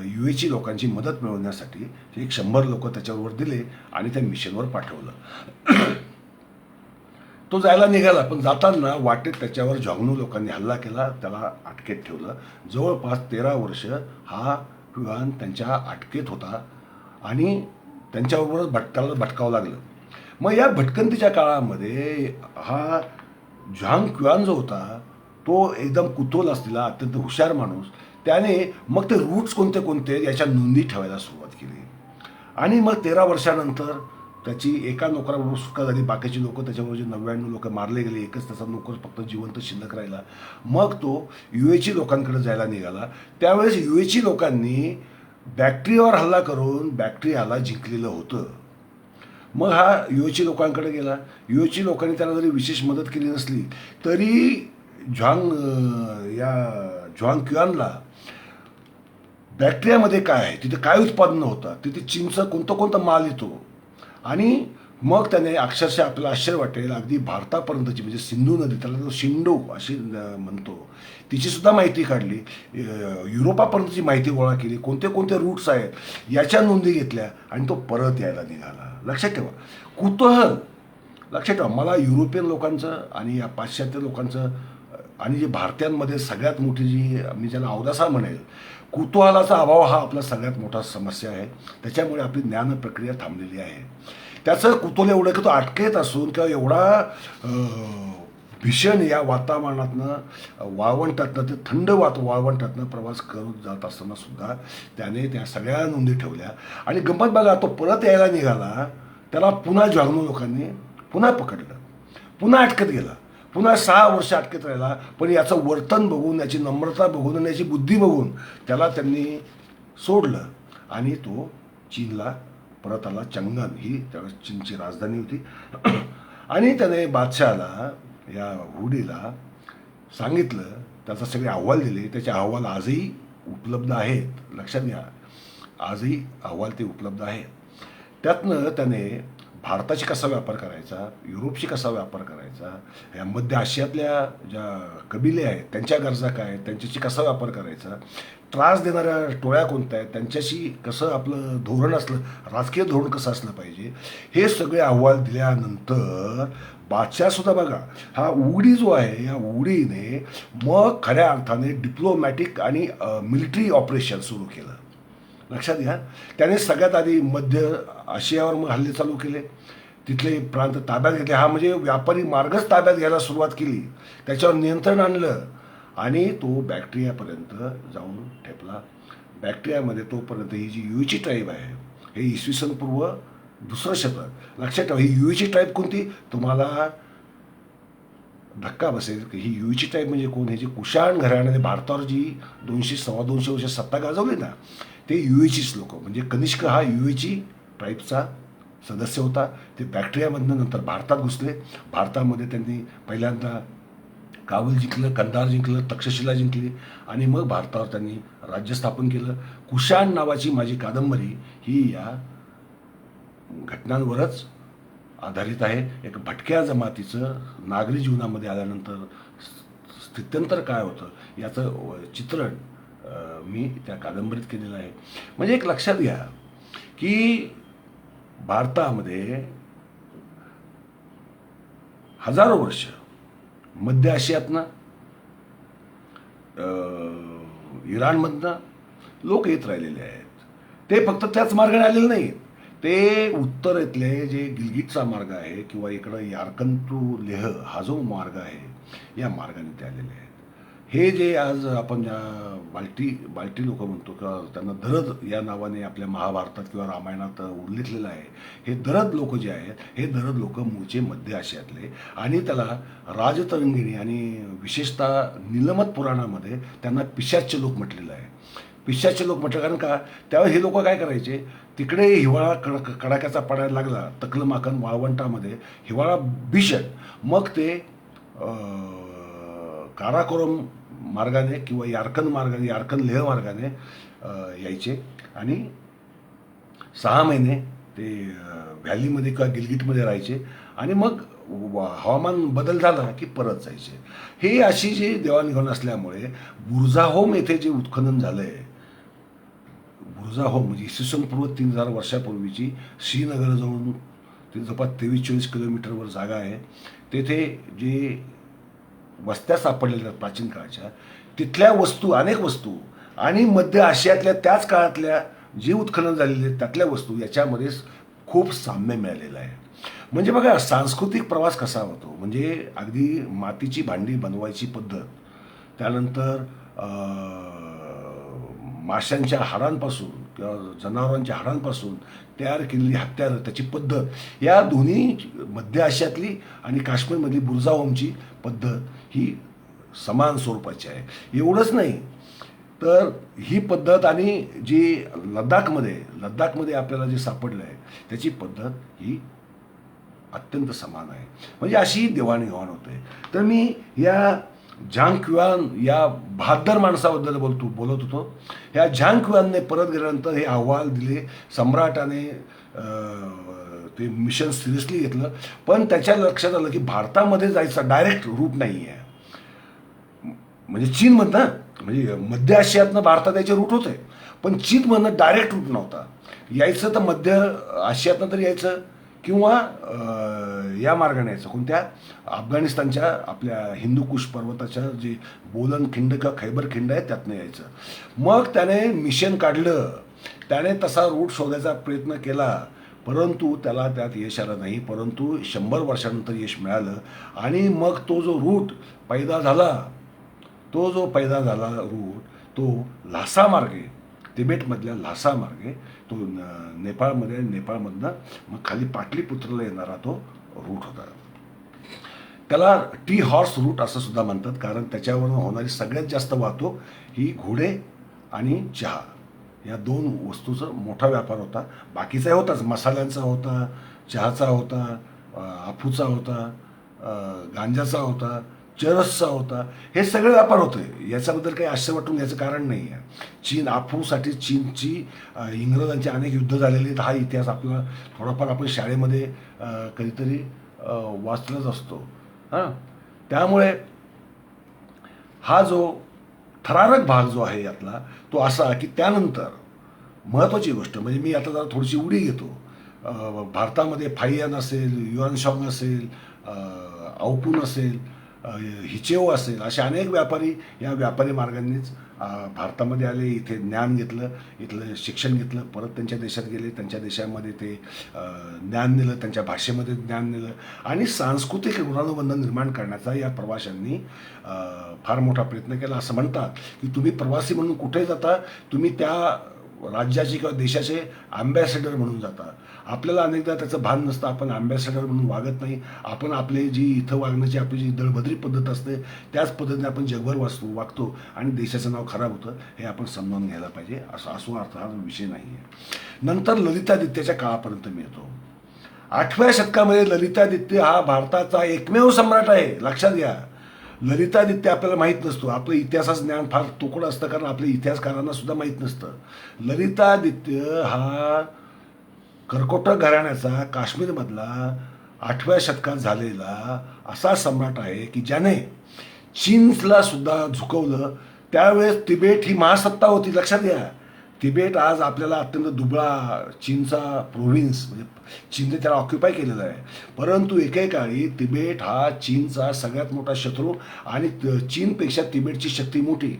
युएची लोकांची मदत मिळवण्यासाठी 100 लोक त्याच्यावर दिले आणि त्या मिशनवर पाठवलं. तो जायला निघाला, पण जाताना वाटेत त्याच्यावर ज्वांगनू लोकांनी हल्ला केला, त्याला अटकेत ठेवलं. जवळपास 13 वर्ष हा क्युआन त्यांच्या अटकेत होता आणि त्यांच्याबरोबरच त्याला भटकावं लागलं. मग या भटकंतीच्या काळामध्ये हा झांग क्युआन जो होता तो एकदम कुतूहल असलेला, अत्यंत हुशार माणूस, त्याने मग ते रूट्स कोणते कोणते याच्या नोंदी ठेवायला सुरुवात केली. आणि मग 13 वर्षानंतर त्याची एका नोकराबरोबर सुटका झाली, बाकीची लोक त्याच्याबरोबर 99 लोक मारले गेले, एकच त्याचा नोकर फक्त जिवंत शिल्लक राहिला. मग तो युएची लोकांकडे जायला निघाला. त्यावेळेस युएची लोकांनी बॅक्टेरियावर हल्ला करून बॅक्टेरियाला जिंकलेलं होतं. मग हा युएची लोकांकडे गेला. युएची लोकांनी त्याला जरी विशेष मदत केली नसली तरी ज्वांग क्युआनला बॅक्टेरियामध्ये काय आहे, तिथे काय उत्पादन होतं, तिथे चीनचं कोणतं माल येतो, आणि मग त्याने अक्षरशः आपल्याला आश्चर्य वाटेल अगदी भारतापर्यंतची, म्हणजे सिंधू नदी, त्याला जो शिंडो अशी म्हणतो, तिचीसुद्धा माहिती काढली, युरोपापर्यंतची माहिती गोळा केली, कोणते कोणते रूट्स आहेत याच्या नोंदी घेतल्या आणि तो परत यायला निघाला. लक्षात ठेवा, कुतूहल. लक्षात ठेवा, मला युरोपियन लोकांचं आणि या पाश्चात्य लोकांचं आणि जे भारतीयांमध्ये सगळ्यात मोठी जी मी ज्याला अवदासा म्हणेल, कुतूहलाचा अभाव हा आपला सगळ्यात मोठा समस्या आहे. त्याच्यामुळे आपली ज्ञान प्रक्रिया थांबलेली आहे. त्याचं कुतूहल एवढं की तो अटकेत असून किंवा एवढा भीषण या वातावरणातनं, वाळवंटातनं, ते थंड वाळवंटातनं प्रवास करत जात असताना सुद्धा त्याने त्या सगळ्या नोंदी ठेवल्या. आणि गंमत बघा, तो परत यायला निघाला, त्याला पुन्हा ज्वांगनू लोकांनी पुन्हा पकडलं, पुन्हा अटकेत गेला, पुन्हा 6 वर्ष अटकेत राहिला. पण याचं वर्तन बघून, याची नम्रता बघून आणि याची बुद्धी बघून त्याला त्यांनी सोडलं आणि तो चीनला परत आला. चंगन ही त्यावेळेस चीनची राजधानी होती. आणि त्याने बादशहाला, या हुडीला सांगितलं, त्याचा सगळे अहवाल दिले. त्याचे अहवाल आजही उपलब्ध आहेत. लक्षात घ्या, आजही अहवाल ते उपलब्ध आहेत. त्यातनं त्याने भारताशी कसा व्यापार करायचा, युरोपशी कसा व्यापार करायचा, या मध्य आशियातल्या ज्या कबिले आहेत त्यांच्या गरजा काय आहेत, त्यांच्याशी कसा व्यापार करायचा, त्रास देणाऱ्या टोळ्या कोणत्या आहेत, त्यांच्याशी कसं आपलं धोरण असलं, राजकीय धोरण कसं असलं पाहिजे, हे सगळे अहवाल दिल्यानंतर बादशाहसुद्धा बघा, हा उडी जो आहे, या उडीने मग खऱ्या अर्थाने डिप्लोमॅटिक आणि मिलिटरी ऑपरेशन सुरू केलं. लक्षात घ्या, त्याने सगळ्यात आधी मध्य आशियावर मग हल्ले चालू केले, तिथले प्रांत ताब्यात घेतले. हा म्हणजे व्यापारी मार्गच ताब्यात घ्यायला सुरुवात केली, त्याच्यावर नियंत्रण आणलं आणि तो बॅक्टेरियापर्यंत जाऊन ठेपला. बॅक्टेरियामध्ये तोपर्यंत ही जी युएची ट्राईब आहे, हे इसवी सन पूर्व 2रं शतक. लक्षात ठेवा, ही युएची ट्राईब कोणती, तुम्हाला धक्का बसेल की ही युएची ट्राईब म्हणजे कोण. हे जे कुशाण घराण्याने भारतावर जी 200-225 वर्ष सत्ता गाजवली ना, ते युएचीच लोक. म्हणजे कनिष्क हा युएची ट्राईबचा सदस्य होता. ते बॅक्टेरियामधनं नंतर भारतात घुसले. भारतामध्ये त्यांनी पहिल्यांदा काबूल जिंकलं, कंदार जिंकलं, तक्षशिला जिंकली आणि मग भारतावर त्यांनी राज्य स्थापन केलं. कुशाण नावाची माझी कादंबरी ही या घटनांवरच आधारित आहे. एक भटक्या जमातीचं नागरी जीवनामध्ये आल्यानंतर स्थित्यंतर काय होतं याचं चित्रण मी त्या कादंबरीत केलेलं आहे. म्हणजे एक लक्षात घ्या की भारतामध्ये हजारो वर्ष मध्य आशियातनं इराणमधनं लोक येत राहिलेले आहेत. ते फक्त त्याच मार्गाने आलेले नाहीत, ते उत्तरेतले जे गिलगिटचा मार्ग आहे किंवा इकडं यारकन टू लेह हा जो मार्ग आहे या मार्गाने ते आलेले आहेत. हे जे आज आपण ज्या बाल्टी लोक म्हणतो किंवा त्यांना दरद या नावाने आपल्या महाभारतात किंवा रामायणात उल्लेखलेलं आहे, हे दरद लोक जे आहेत हे दरद लोक मूळचे मध्य आशियातले आणि त्याला राजतरंगिणी आणि विशेषतः नीलमत पुराणामध्ये त्यांना पिशाच्य लोक म्हटलेलं आहे. पिशाच्य लोक म्हटलं कारण का त्यावेळी हे लोक काय करायचे, तिकडे हिवाळा कडाक्याचा पडायला लागला तकलमाकन वाळवंटामध्ये हिवाळा भीषण, मग ते काराकोरम मार्गाने किंवा यारकन लेह मार्गाने यायचे आणि 6 महिने ते व्हॅलीमध्ये किंवा गिलगिटमध्ये राहायचे आणि मग हवामान बदल झाला की परत जायचे. हे अशी जी देवाणघेवाण असल्यामुळे बुरजाहोम येथे जे उत्खनन झालं आहे, बुरजाहोम म्हणजे इसवी पूर्व 3000 वर्षापूर्वीची श्रीनगरजवळून ते जवळपास 23-24 किलोमीटरवर जागा आहे. तेथे जे वस्त्या सापडलेल्या प्राचीन काळच्या तिथल्या वस्तू, अनेक वस्तू आणि मध्य आशियातल्या त्याच काळातल्या जे उत्खनन झालेले त्यातल्या वस्तू याच्यामध्ये खूप साम्य मिळालेलं आहे. म्हणजे बघा सांस्कृतिक प्रवास कसा होतो, म्हणजे अगदी मातीची भांडी बनवायची पद्धत, त्यानंतर माशांच्या हाडांपासून किंवा जनावरांच्या हाडांपासून तयार केलेली हत्यारं त्याची पद्धत, या दोन्ही मध्य आशियातली आणि काश्मीरमधली बुरजाहोमची पद्धत ही समान स्वरूपाची आहे. एवढंच नाही तर ही पद्धत आणि जी लद्दाखमध्ये आपल्याला जे सापडलं आहे त्याची पद्धत ही अत्यंत समान आहे. म्हणजे अशी देवाणघेवाण होते. तर मी या झांग क्युआन या बहादर माणसाबद्दल बोलत होतो. ह्या झांग क्युआनने परत गेल्यानंतर हे अहवाल दिले, सम्राटाने ते मिशन सिरियसली घेतलं, पण त्याच्या लक्षात आलं की भारतामध्ये जायचा डायरेक्ट रूट नाही आहे. म्हणजे चीनमधनं, म्हणजे मध्य आशियातनं भारतात याचे रूट होते, पण चीनमधनं डायरेक्ट रूट नव्हता. यायचं तर मध्य आशियातनं तरी यायचं किंवा या मार्गाने यायचं, कोणत्या अफगाणिस्तानच्या आपल्या हिंदूकुश पर्वताच्या जे बोलन खिंड किंवा खैबर खिंड आहे त्यातनं यायचं. मग त्याने मिशन काढलं, त्याने तसा रूट शोधायचा प्रयत्न केला, परंतु त्याला त्यात यश आलं नाही. परंतु 100 वर्षानंतर यश मिळालं आणि मग तो जो रूट पैदा झाला रूट तो ल्हासा मार्गे, तिबेटमधल्या ल्हासा मार्गे तो नेपाळमधनं मग खाली पाटलीपुत्रला येणारा तो रूट होता. त्याला टी हॉर्स रूट असं सुद्धा म्हणतात, कारण त्याच्यावरून होणारी सगळ्यात जास्त वाहतूक ही घोडे आणि चहा या 2 वस्तूचा मोठा व्यापार होता. बाकीचा होताच, मसाल्यांचा होता, चहाचा होता, अफूचा होता, गांजाचा होता, चरसचा होता, हे सगळे व्यापार होते. याच्याबद्दल काही आश्चर्य वाटून घ्यायचं कारण नाही आहे. चीन अफूसाठी चीनची इंग्रजांची अनेक युद्ध झालेली, हा इतिहास आपल्याला थोडाफार आपण शाळेमध्ये कधीतरी वाचलाच असतो. त्यामुळे हा जो थरारक भाग जो आहे यातला तो असा की त्यानंतर महत्त्वाची गोष्ट म्हणजे मी आता जरा थोडीशी उडी घेतो. भारतामध्ये फाईयान असेल, युआनशॉंग असेल, औपून असेल, हिचेओ असेल, असे अनेक व्यापारी या व्यापारी मार्गांनीच भारतामध्ये आले, इथे ज्ञान घेतलं, इथलं शिक्षण घेतलं, परत त्यांच्या देशात गेले, त्यांच्या देशामध्ये ते ज्ञान नेलं, त्यांच्या भाषेमध्ये ज्ञान नेलं आणि सांस्कृतिक ऋणानुबंध निर्माण करण्याचा या प्रवाशांनी फार मोठा प्रयत्न केला. असं म्हणतात की तुम्ही प्रवासी म्हणून कुठे जाता, तुम्ही त्या राज्याचे किंवा देशाचे अँबॅसेडर म्हणून जाता. आपल्याला अनेकदा त्याचं भान नसतं, आपण अँबॅसेडर म्हणून वागत नाही, आपण आपले जी इथं वागण्याची आपली जी दळभद्री पद्धत असते त्याच पद्धतीने आपण जगभर वागतो आणि देशाचं नाव खराब होतं, हे आपण समजावून घ्यायला पाहिजे. असं अर्थ हा विषय नाही आहे. नंतर ललितादित्यच्या काळापर्यंत मिळतो. 8व्या शतकामध्ये ललितादित्य हा भारताचा एकमेव सम्राट आहे. लक्षात घ्या, ललितादित्य आपल्याला माहीत नसतो, आपलं इतिहासाचं ज्ञान फार तुकडं असतं, कारण आपल्या इतिहासकारांना सुद्धा माहीत नसतं. ललितादित्य हा कर्कोटक घराण्याचा काश्मीरमधला 8व्या शतकात झालेला असा सम्राट आहे की ज्याने चीनला सुद्धा झुकवलं. त्यावेळेस तिबेट ही महासत्ता होती, लक्षात घ्या. तिबेट आज आपल्याला अत्यंत दुबळा चीनचा प्रोव्हिन्स म्हणजे चीनने त्याला ऑक्युपाय केलेला आहे. परंतु एकेकाळी तिबेट हा चीनचा सगळ्यात मोठा शत्रू आणि चीनपेक्षा तिबेटची शक्ती मोठी.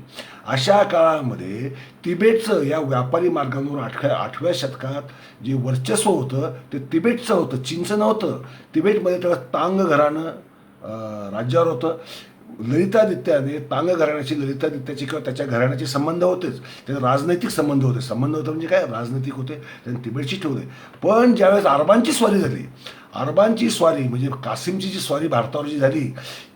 अशा काळामध्ये तिबेटचं या व्यापारी मार्गांवर 8व्या शतकात जे वर्चस्व होतं ते तिबेटचं होतं, चीनचं नव्हतं. तिबेटमध्ये तेव्हा तांग घराणं राज्यावर होतं. ललितादित्याने तांग घराण्याची ललितादित्याची किंवा त्याच्या घराण्याचे संबंध होतेच, त्याचे राजनैतिक संबंध होते. संबंध होते म्हणजे काय, राजनैतिक होते, त्यांनी तिबेटशी ठेवले. पण ज्यावेळेस अरबांची स्वारी झाली, अरबांची स्वारी म्हणजे कासिमची जी स्वारी भारतावर जी झाली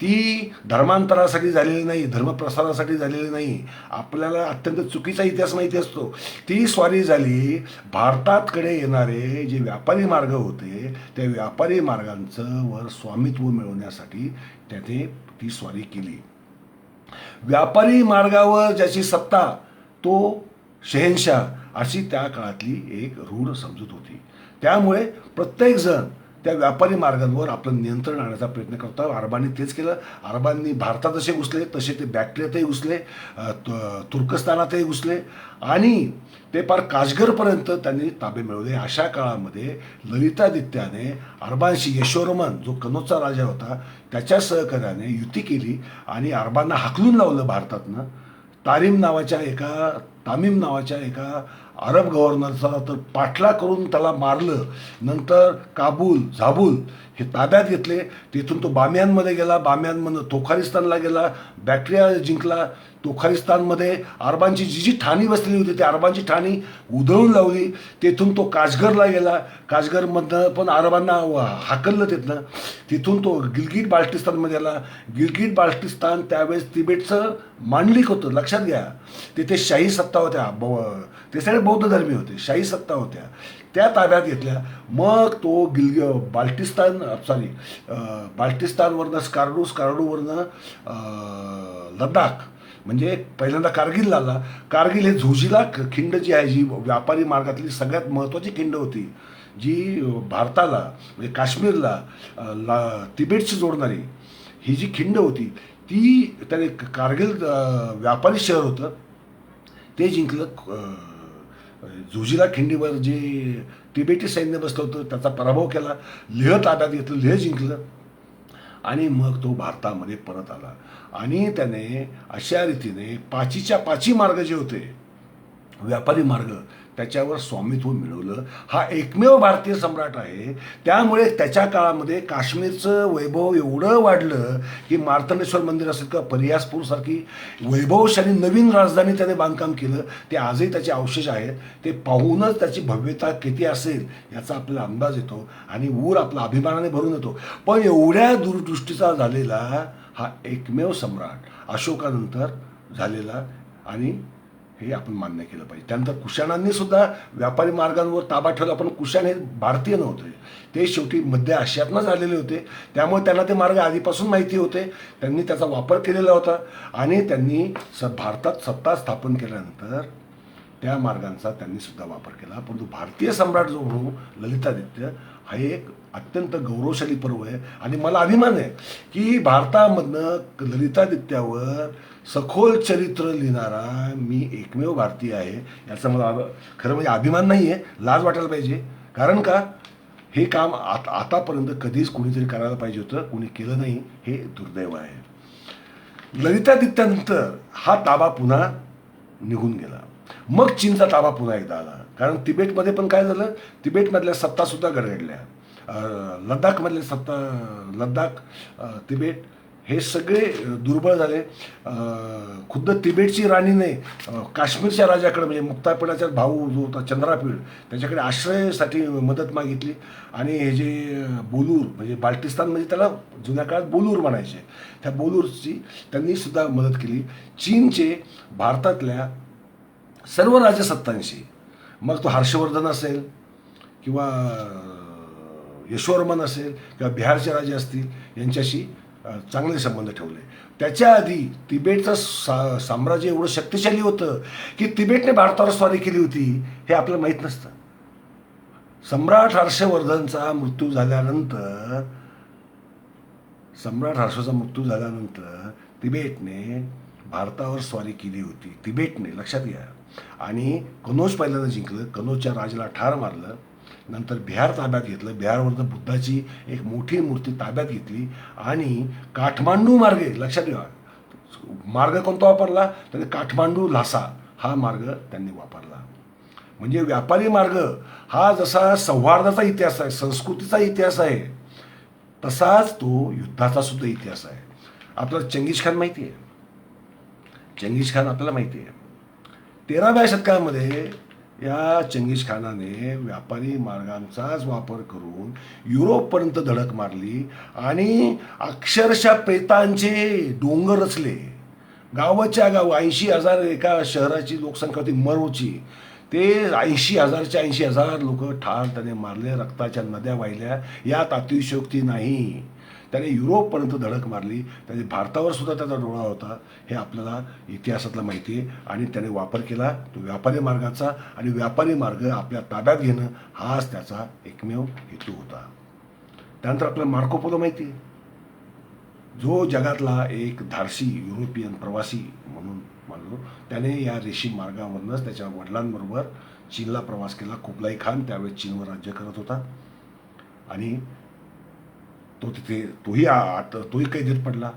ती धर्मांतरासाठी झालेली नाही, धर्मप्रसारासाठी झालेली नाही. आपल्याला अत्यंत चुकीचा इतिहास माहिती असतो. ती स्वारी झाली भारताकडे येणारे जे व्यापारी मार्ग होते त्या व्यापारी मार्गांचं वर स्वामित्व मिळवण्यासाठी त्याने ती स्वारी केली. व्यापारी मार्गावर ज्याची सत्ता तो शहेनशाह अशी त्या काळातली एक रूढ समजूत होती. त्यामुळे प्रत्येक जण त्या व्यापारी मार्गांवर आपलं नियंत्रण आणण्याचा प्रयत्न करतात. अरबांनी तेच केलं. अरबांनी भारतात जसे घुसले तसे ते बॅक्ट्रियातही घुसले, तुर्कस्तानातही घुसले आणि ते पार काशगरपर्यंत त्यांनी ताबे मिळवले. अशा काळामध्ये ललितादित्याने अरबांशी, यशोवर्मन जो कनौजचा राजा होता त्याच्या सहकार्याने युती केली आणि अरबांना हाकलून लावलं भारतातनं. तामीम नावाच्या एका अरब गव्हर्नरचा तर पाठला करून त्याला मारलं. नंतर काबूल, झाबूल हे ताब्यात घेतले. तिथून तो बामियानमध्ये गेला, बामियानमधून तोखारिस्तानला गेला, बॅक्ट्रिया जिंकला. तोखारिस्तानमध्ये अरबांची जी जी ठाणी बसलेली होती ती अरबांची ठाणी उधळून लावली. तेथून तो काशगरला गेला, काशगरमधनं पण अरबांना हाकललं तिथनं. तिथून तो गिलगिट बाल्टिस्तानमध्ये गेला. गिलगिट बाल्टिस्तान त्यावेळेस तिबेटचं मांडलिक होतं, लक्षात घ्या. तिथे शाही सत्ता होत्या, ते सगळे बौद्ध धर्मी होते, शाही सत्ता होत्या, त्या ताब्यात घेतल्या. मग तो बाल्टिस्तानवरनं स्कार्डूवरनं लडाख म्हणजे पहिल्यांदा कारगिल आला. कारगिल हे झोजिला खिंड जी आहे, जी व्यापारी मार्गातली सगळ्यात महत्त्वाची खिंड होती, जी भारताला म्हणजे काश्मीरला तिबेटशी जोडणारी ही जी खिंड होती ती त्याने कारगिल व्यापारी शहर होतं ते जिंकलं. झोजिला खिंडीवर जे तिबेटी सैन्य बसलं होतं त्याचा पराभव केला. लेह ताब्यात घेतलं, लेह जिंकलं आणि मग तो भारतामध्ये परत आला. आणि त्याने अशा रीतीने पाचीच्या पाची मार्ग जे होते व्यापारी मार्ग त्याच्यावर स्वामित्व मिळवलं. हा एकमेव भारतीय सम्राट आहे. त्यामुळे त्याच्या काळामध्ये काश्मीरचं वैभव एवढं वाढलं की मार्तंडेश्वर मंदिर असेल किंवा परियासपूरसारखी वैभवशाली नवीन राजधानी त्याने बांधकाम केलं. ते आजही त्याचे अवशेष आहेत. ते पाहूनच त्याची भव्यता किती असेल याचा आपल्याला अंदाज येतो आणि ऊर आपला अभिमानाने भरून येतो. पण एवढ्या दूरदृष्टीचा झालेला हा एकमेव सम्राट अशोकानंतर झालेला आणि हे आपण मान्य केलं पाहिजे. त्यानंतर कुशाणांनी सुद्धा व्यापारी मार्गांवर ताबा ठेवला. पण कुशाण हे भारतीय नव्हते, ते शेवटी मध्य आशियातनंच आलेले होते. त्यामुळे त्यांना ते मार्ग आधीपासून माहिती होते. त्यांनी त्याचा वापर केलेला होता आणि त्यांनी भारतात सत्ता स्थापन केल्यानंतर त्या मार्गांचा त्यांनी सुद्धा वापर केला. परंतु भारतीय सम्राट जो म्हणू ललितादित्य हा एक अत्यंत गौरवशाली पर्व आहे आणि मला अभिमान आहे की भारतामधनं ललितादित्यावर सखोल चरित्र लिहिणारा मी एकमेव भारतीय आहे. याचा मला खरं म्हणजे अभिमान नाही आहे, लाज वाटायला पाहिजे. कारण का, हे काम आतापर्यंत कधीच कुणीतरी करायला पाहिजे होतं, कुणी केलं नाही, हे दुर्दैव आहे. ललितादित्यानंतर हा ताबा पुन्हा निघून गेला. मग चीनचा ताबा पुन्हा एकदा आला. कारण तिबेटमध्ये पण काय झालं, तिबेटमधल्या सत्तासुद्धा गडगडल्या. लडाख, तिबेट हे सगळे दुर्बळ झाले. खुद्द तिबेटची राणीने काश्मीरच्या राजाकडे म्हणजे मुक्तापीडाचा भाऊ जो होता चंद्रापीड त्याच्याकडे आश्रयासाठी मदत मागितली. आणि हे जे बोलूर म्हणजे बाल्टिस्तान म्हणजे त्याला जुन्या काळात बोलूर म्हणायचे, त्या बोलूरची त्यांनी सुद्धा मदत केली. चीनचे भारतातल्या सर्व राजसत्तांशी, मग तो हर्षवर्धन असेल किंवा यशोवर्मन असेल किंवा बिहारचे राजे असतील, यांच्याशी चांगले संबंध ठेवले. त्याच्या आधी तिबेटचं साम्राज्य एवढं शक्तिशाली होतं की तिबेटने भारतावर स्वारी केली होती हे आपल्याला माहीत नसतं. सम्राट हर्षवर्धनचा मृत्यू झाल्यानंतर सम्राट हर्षचा मृत्यू झाल्यानंतर तिबेटने भारतावर स्वारी केली होती. तिबेटने, लक्षात घ्या. आणि कनौज पहिल्यांदा जिंकलं. कनौजच्या राजाला ठार मारलं. नंतर बिहार ताब्यात घेतलं. बिहारवरनं बुद्धाची एक मोठी मूर्ती ताब्यात घेतली आणि काठमांडू मार्गे, लक्षात घ्या, मार्ग कोणता वापरला? तर काठमांडू ल्हासा हा मार्ग त्यांनी वापरला. म्हणजे व्यापारी मार्ग हा जसा सौहार्दाचा इतिहास आहे, संस्कृतीचा इतिहास आहे, तसाच तो युद्धाचा सुद्धा इतिहास आहे. आपल्याला चंगीज खान माहिती आहे. चंगीज खान आपल्याला माहिती आहे. 13व्या शतकामध्ये या चंगीज खानाने व्यापारी मार्गांचाच वापर करून युरोपपर्यंत धडक मारली आणि अक्षरशः प्रेतांचे डोंगर रचले. गावाच्या गाव 80,000 एका शहराची लोकसंख्या होती मरोची. ते 80,000च्या 80,000 लोक ठार त्याने मारले. रक्ताच्या नद्या वाहिल्या. यात अतिशयोक्ती नाही. त्याने युरोपपर्यंत धडक मारली. त्याने भारतावर सुद्धा त्याचा डोळा होता, हे आपल्याला इतिहासातलं माहिती आहे. आणि त्याने वापर केला तो व्यापारी मार्गाचा. आणि व्यापारी मार्ग आपल्या ताब्यात घेणं हाच त्याचा एकमेव हेतू होता. त्यानंतर आपल्याला मार्को पोलो माहिती आहे, जो जगातला एक धाडसी युरोपियन प्रवासी म्हणून मानलो. त्याने या रेशीम मार्गावरूनच त्याच्या वडिलांबरोबर चीनला प्रवास केला. कुबलाई खान त्यावेळेस चीनवर राज्य करत होता आणि तो तिथे तोही कैदेत पडला.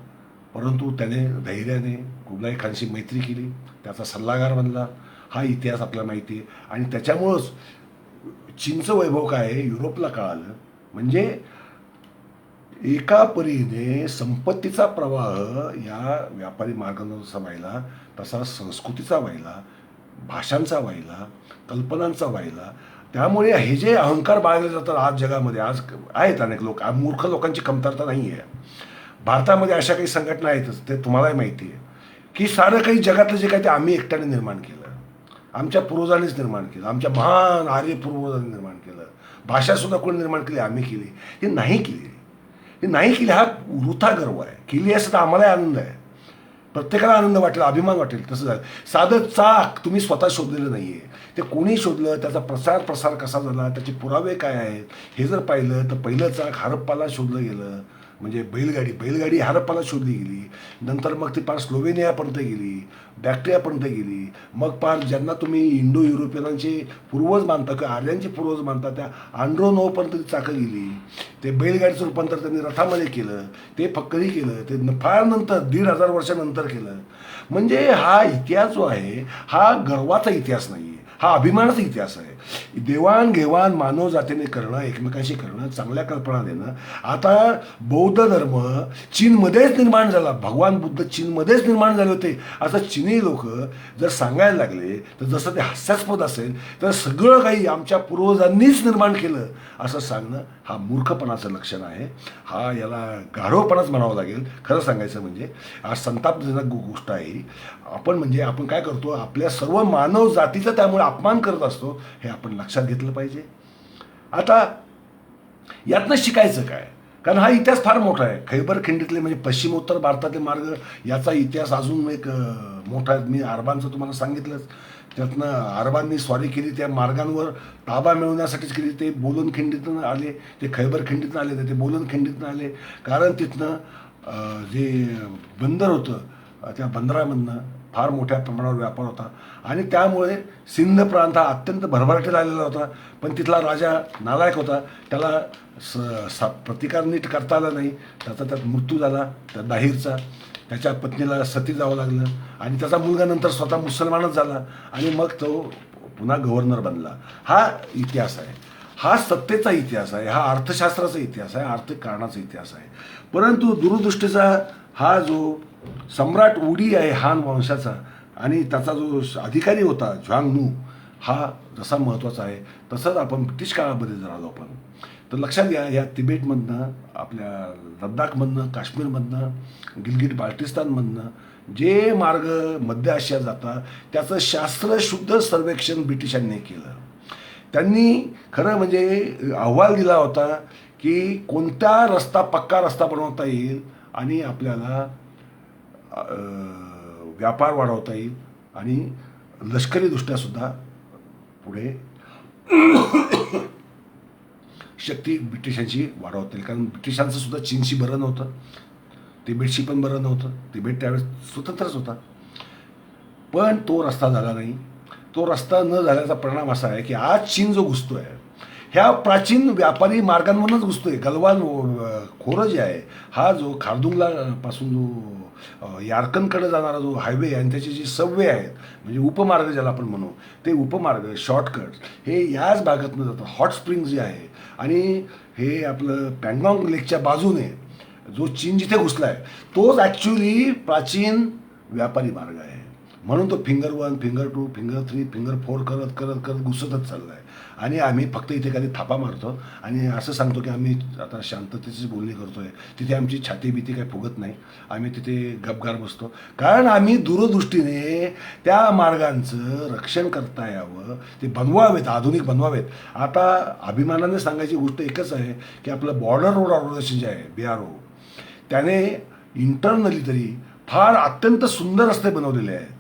परंतु त्याने धैर्याने कुबलाई खानशी मैत्री केली, त्याचा सल्लागार बनला. हा इतिहास आपल्याला माहिती आहे. आणि त्याच्यामुळंच चीनचं वैभव काय आहे युरोपला कळालं. म्हणजे एका परीने संपत्तीचा प्रवाह या व्यापारी मार्गांवर जसा व्हायला, तसा संस्कृतीचा व्हायला, भाषांचा व्हायला, कल्पनांचा व्हायला. त्यामुळे हे जे अहंकार बाळगले जातात आज जगामध्ये, आज आहेत अनेक लोक, मूर्ख लोकांची कमतरता नाही आहे. भारतामध्ये अशा काही संघटना आहेतच, ते तुम्हालाही माहिती आहे, की सारं काही जगातलं जे काही ते आम्ही एकट्याने निर्माण केलं, आमच्या पूर्वजांनीच निर्माण केलं, आमच्या महान आर्य पूर्वजांनी निर्माण केलं. भाषासुद्धा कोणी निर्माण केली? आम्ही केली. हे नाही केली. हे नाही केली हा वृथा गर्व आहे. केली असं तर आम्हालाही आनंद आहे, प्रत्येकाला आनंद वाटेल, अभिमान वाटेल. तसं झालं. साधं चाक तुम्ही स्वतः शोधलेलं नाही आहे, ते कोणी शोधलं, त्याचा प्रसार कसा झाला, त्याचे पुरावे काय आहेत हे जर पाहिलं तर पहिलं चाक हरप्पाला शोधलं गेलं. म्हणजे बैलगाडी हरप्पाला शोधली गेली. नंतर मग ती पार स्लोवेनियापर्यंत गेली, बॅक्टेरियापर्यंत गेली. मग पार ज्यांना तुम्ही इंडो युरोपियनांचे पूर्वज मानता किंवा आर्यांचे पूर्वज मानता त्या आंड्रोनोपर्यंत ती चाकं गेली. ते बैलगाडीचं रूपांतर त्यांनी रथामध्ये केलं, ते फक्करी केलं, ते फार नंतर 1,500 वर्षानंतर केलं. म्हणजे हा इतिहास जो आहे हा गर्वाचा इतिहास नाही आहे, हा अभिमानाचा इतिहास आहे. देवाणघेवाण मानव जातीने करणं, एकमेकांशी करणं, चांगल्या कल्पना देणं. आता बौद्ध धर्म चीनमध्येच निर्माण झाला, भगवान बुद्ध चीनमध्येच निर्माण झाले होते असं चीनी लोक जर सांगायला लागले तर जसं ते हास्यास्पद असेल, तर सगळं काही आमच्या पूर्वजांनीच निर्माण केलं असं सांगणं हा मूर्खपणाचं लक्षण आहे. हा याला गाढवपणाच म्हणावं लागेल खरं सांगायचं. म्हणजे आज संतापजनक गोष्ट आहे. आपण काय करतो, आपल्या सर्व मानव जातीचा त्यामुळे अपमान करत असतो, हे आपण लक्षात घेतलं पाहिजे. आता यातनं शिकायचं काय? कारण हा इतिहास फार मोठा आहे. खैबर खिंडीतले म्हणजे पश्चिमोत्तर भारतातले मार्ग, याचा इतिहास अजून एक मोठा आहे. मी अरबांचं तुम्हाला सांगितलंच. त्यातनं अरबांनी स्वारी केली, त्या मार्गांवर ताबा मिळवण्यासाठीच केली. ते बोलन खिंडीतून आले, ते खैबर खिंडीतून आले, ते बोलन खिंडीतून आले. कारण तिथनं जे बंदर होतं, त्या बंदरामधनं फार मोठ्या प्रमाणावर व्यापार होता. आणि त्यामुळे सिंध प्रांत हा अत्यंत भरभराटीला आलेला होता. पण तिथला राजा नालायक होता, त्याला प्रतिकार नीट करता आला नाही. त्यात मृत्यू झाला त्या दाहीरचा. त्याच्या पत्नीला सती जावं लागलं आणि त्याचा मुलगा नंतर स्वतः मुसलमानच झाला आणि मग तो पुन्हा गव्हर्नर बनला. हा इतिहास आहे, हा सत्तेचा इतिहास आहे, हा अर्थशास्त्राचा इतिहास आहे, आर्थिक कारणाचा इतिहास आहे. परंतु दूरदृष्टीचा हा जो सम्राट वुडी आहे हान वंशाचा, आणि त्याचा जो अधिकारी होता झ्वांग नू, हा जसा महत्त्वाचा आहे तसंच आपण ब्रिटिश काळामध्ये जर आलो आपण तर लक्षात घ्या, या तिबेटमधनं, आपल्या लद्दाखमधनं, काश्मीरमधनं, गिलगिट बाल्टिस्तानमधनं जे मार्ग मध्य आशियात जातात त्याचं शास्त्रशुद्ध सर्वेक्षण ब्रिटिशांनी केलं. त्यांनी खरं म्हणजे अहवाल दिला होता की कोणता पक्का रस्ता बनवता येईल आणि आपल्याला व्यापार वाढवता येईल आणि लष्करीदृष्ट्या सुद्धा पुढे शक्ती ब्रिटिशांची वाढवता येईल. कारण ब्रिटिशांचं सुद्धा चीनशी बरं नव्हतं, तिबेटशी पण बरं नव्हतं. तिबेट त्यावेळेस स्वतंत्रच होता. पण तो रस्ता झाला नाही. तो रस्ता न झाल्याचा परिणाम असा आहे की आज चीन जो घुसतोय ह्या प्राचीन व्यापारी मार्गांवरूनच घुसतोय. गलवान खोरं जे आहे, हा जो खारदुंगला पासून जो यारकनकडे जाणारा जो हायवे आहे आणि त्याचे जे सबवे आहेत, म्हणजे उपमार्ग ज्याला आपण म्हणू, ते उपमार्ग शॉर्टकट हे याच भागातनं जातात. हॉट स्प्रिंग जे आहे आणि हे आपलं पँगॉंग लेकच्या बाजूने जो चीन जिथे घुसला आहे तोच ॲक्च्युली प्राचीन व्यापारी मार्ग आहे. म्हणून तो फिंगर 1, फिंगर 2, फिंगर 3, फिंगर 4 करत करत करत घुसतच चालला आहे. आणि आम्ही फक्त इथे खाली थापा मारतो आणि असं सांगतो की आम्ही आता शांततेची बोलणी करतोय. तिथे आमची छाती भीती काही फुगत नाही. आम्ही तिथे गपगार बसतो, कारण आम्ही दूरदृष्टीने त्या मार्गांचं रक्षण करता यावं, ते बनवावेत, आधुनिक बनवावेत. आता अभिमानाने सांगायची गोष्ट एकच आहे की आपलं बॉर्डर रोड ऑर्गनायझेशन जे आहे BRO, त्याने इंटरनली तरी फार अत्यंत सुंदर रस्ते बनवलेले आहेत.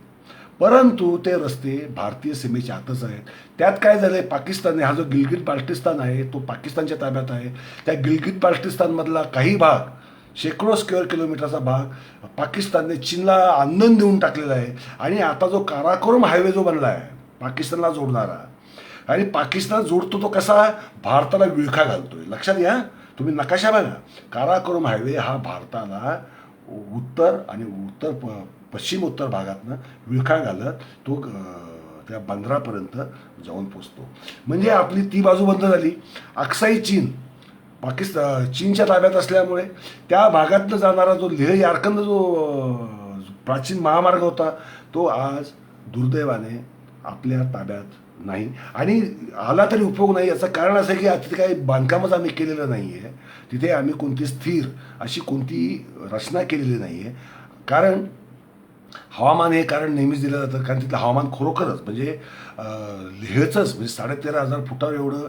परंतु ते रस्ते भारतीय सीमेच्या आतच आहेत. त्यात काय झालं आहे, पाकिस्तानने हा जो गिलगिट बाल्टिस्तान आहे तो पाकिस्तानच्या ताब्यात आहे. त्या गिलगिट बाल्टिस्तानमधला काही भाग, शेकडो स्क्वेअर किलोमीटरचा भाग पाकिस्तानने चीनला आंदोलन देऊन टाकलेला आहे. आणि आता जो काराकोरम हायवे जो बनला आहे पाकिस्तानला जोडणारा, आणि पाकिस्तान जोडतो तो कसा, भारताला विळखा घालतोय. लक्षात घ्या, तुम्ही नकाशा बघा. काराकोरम हायवे हा भारताला उत्तर आणि पश्चिम उत्तर भागातनं विळखा घालत तो त्या बंदरापर्यंत जाऊन पोचतो. म्हणजे आपली ती बाजू बंद झाली. अक्साई चीन चीनच्या ताब्यात असल्यामुळे त्या भागातनं जाणारा जो लेह यारकंद जो प्राचीन महामार्ग होता तो आज दुर्दैवाने आपल्या ताब्यात नाही. आणि आला तरी उपयोग नाही. याचं कारण असं आहे की तिथे काही बांधकामच आम्ही केलेलं नाही आहे. तिथे आम्ही कोणती स्थिर अशी कोणती रचना केलेली नाही आहे. कारण हवामान हे कारण नेहमीच दिलं जातं, कारण तिथलं हवामान खरोखरच म्हणजे लेहचंच म्हणजे 13,500 फुटावर एवढं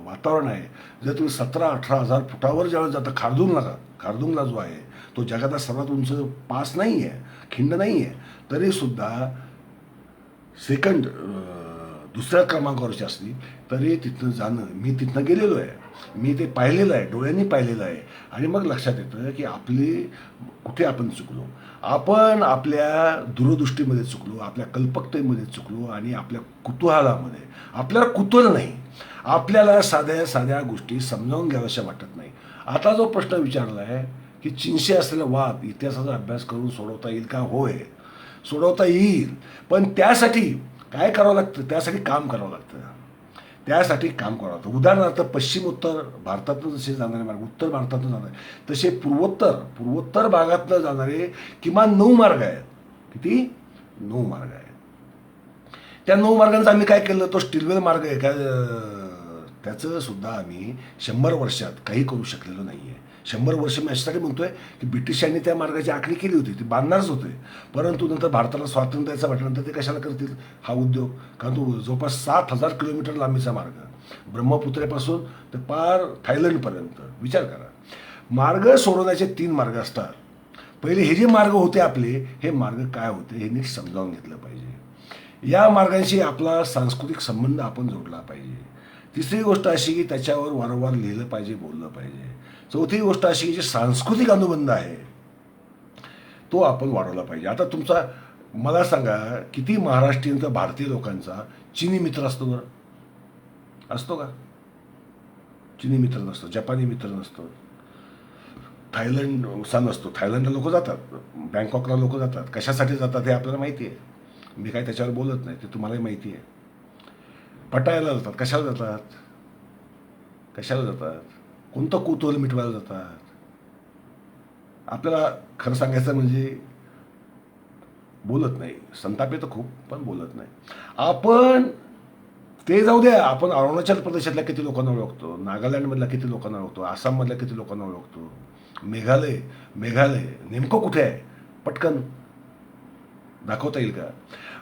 वातावरण आहे. जर तुम्ही 17-18 हजार फुटावर ज्यावेळेस जाता खारदुंगला जो आहे तो जगातला सर्वात उंच पास नाही आहे, खिंड नाही आहे, तरीसुद्धा दुसऱ्या क्रमांकावरची असली तरी तिथनं जाणं, मी तिथनं गेलेलो आहे, मी ते पाहिलेलं आहे, डोळ्यांनी पाहिलेलं आहे. आणि मग लक्षात येतं की कुठे आपण चुकलो. आपण आपल्या दूरदृष्टीमध्ये चुकलो, आपल्या कल्पकतेमध्ये चुकलो आणि आपल्या कुतूहलामध्ये. आपल्याला कुतूहल नाही, आपल्याला साध्या साध्या गोष्टी समजावून घ्याव्याशा वाटत नाही. आता जो प्रश्न विचारला आहे की चीनशी असलेला वाद इतिहासाचा अभ्यास करून सोडवता येईल का? होय, सोडवता येईल. पण त्यासाठी काय करावं लागतं? त्यासाठी काम करावं लागतं. उदाहरणार्थ पश्चिम उत्तर भारतातून जसे जाणारे मार्ग, उत्तर भारतातून जाणारे तसे पूर्वोत्तर भागातनं जाणारे किमान 9 मार्ग आहेत. किती? 9 मार्ग आहेत. त्या 9 मार्गांचा आम्ही काय केलं, तो स्टीलवेल मार्ग आहे काय, त्याचं सुद्धा आम्ही 100 वर्षात काही करू शकलेलो नाही आहे. 100 वर्ष मी अशासाठी म्हणतोय की ब्रिटिशांनी त्या मार्गाची आखणी केली होती, ती बांधणारच होते. परंतु नंतर भारताला स्वातंत्र्य द्यायचं म्हटल्यानंतर ते कशाला करतील हा उद्योग? कारण तो जवळपास 7,000 किलोमीटर लांबीचा मार्ग, ब्रह्मपुत्रेपासून ते पार थायलंडपर्यंत. विचार करा, मार्ग सोडवण्याचे 3 मार्ग असतात. पहिले हे जे मार्ग होते आपले, हे मार्ग काय होते हे नीट समजावून घेतलं पाहिजे. या मार्गांशी आपला सांस्कृतिक संबंध आपण जोडला पाहिजे. तिसरी गोष्ट अशी की त्याच्यावर वारंवार लिहिलं पाहिजे, बोललं पाहिजे. चौथी गोष्ट अशी की जे सांस्कृतिक अनुबंध आहे तो आपण वाढवला पाहिजे. आता मला सांगा, किती महाराष्ट्रीयन किंवा भारतीय लोकांचा चिनी मित्र असतो बरं? असतो का? चिनी मित्र नसतो, जपानी मित्र नसतो, थायलंडचा नसतो. थायलंडला लोक जातात, बँकॉकला लोक जातात. कशासाठी जातात हे आपल्याला माहिती आहे, मी काय त्याच्यावर बोलत नाही, ते तुम्हालाही माहिती आहे. पटायला जातात. कशाला जातात? कोणतं कुतूहल मिटवायला जातात? आपल्याला खरं सांगायचं म्हणजे बोलत नाही, संताप येतं खूप, पण बोलत नाही आपण. ते जाऊ द्या, आपण अरुणाचल प्रदेशातल्या किती लोकांना ओळखतो, नागालँडमधल्या किती लोकांना ओळखतो, आसाममधल्या किती लोकांना ओळखतो, मेघालय नेमकं कुठे आहे? पटकन दाखवता येईल का?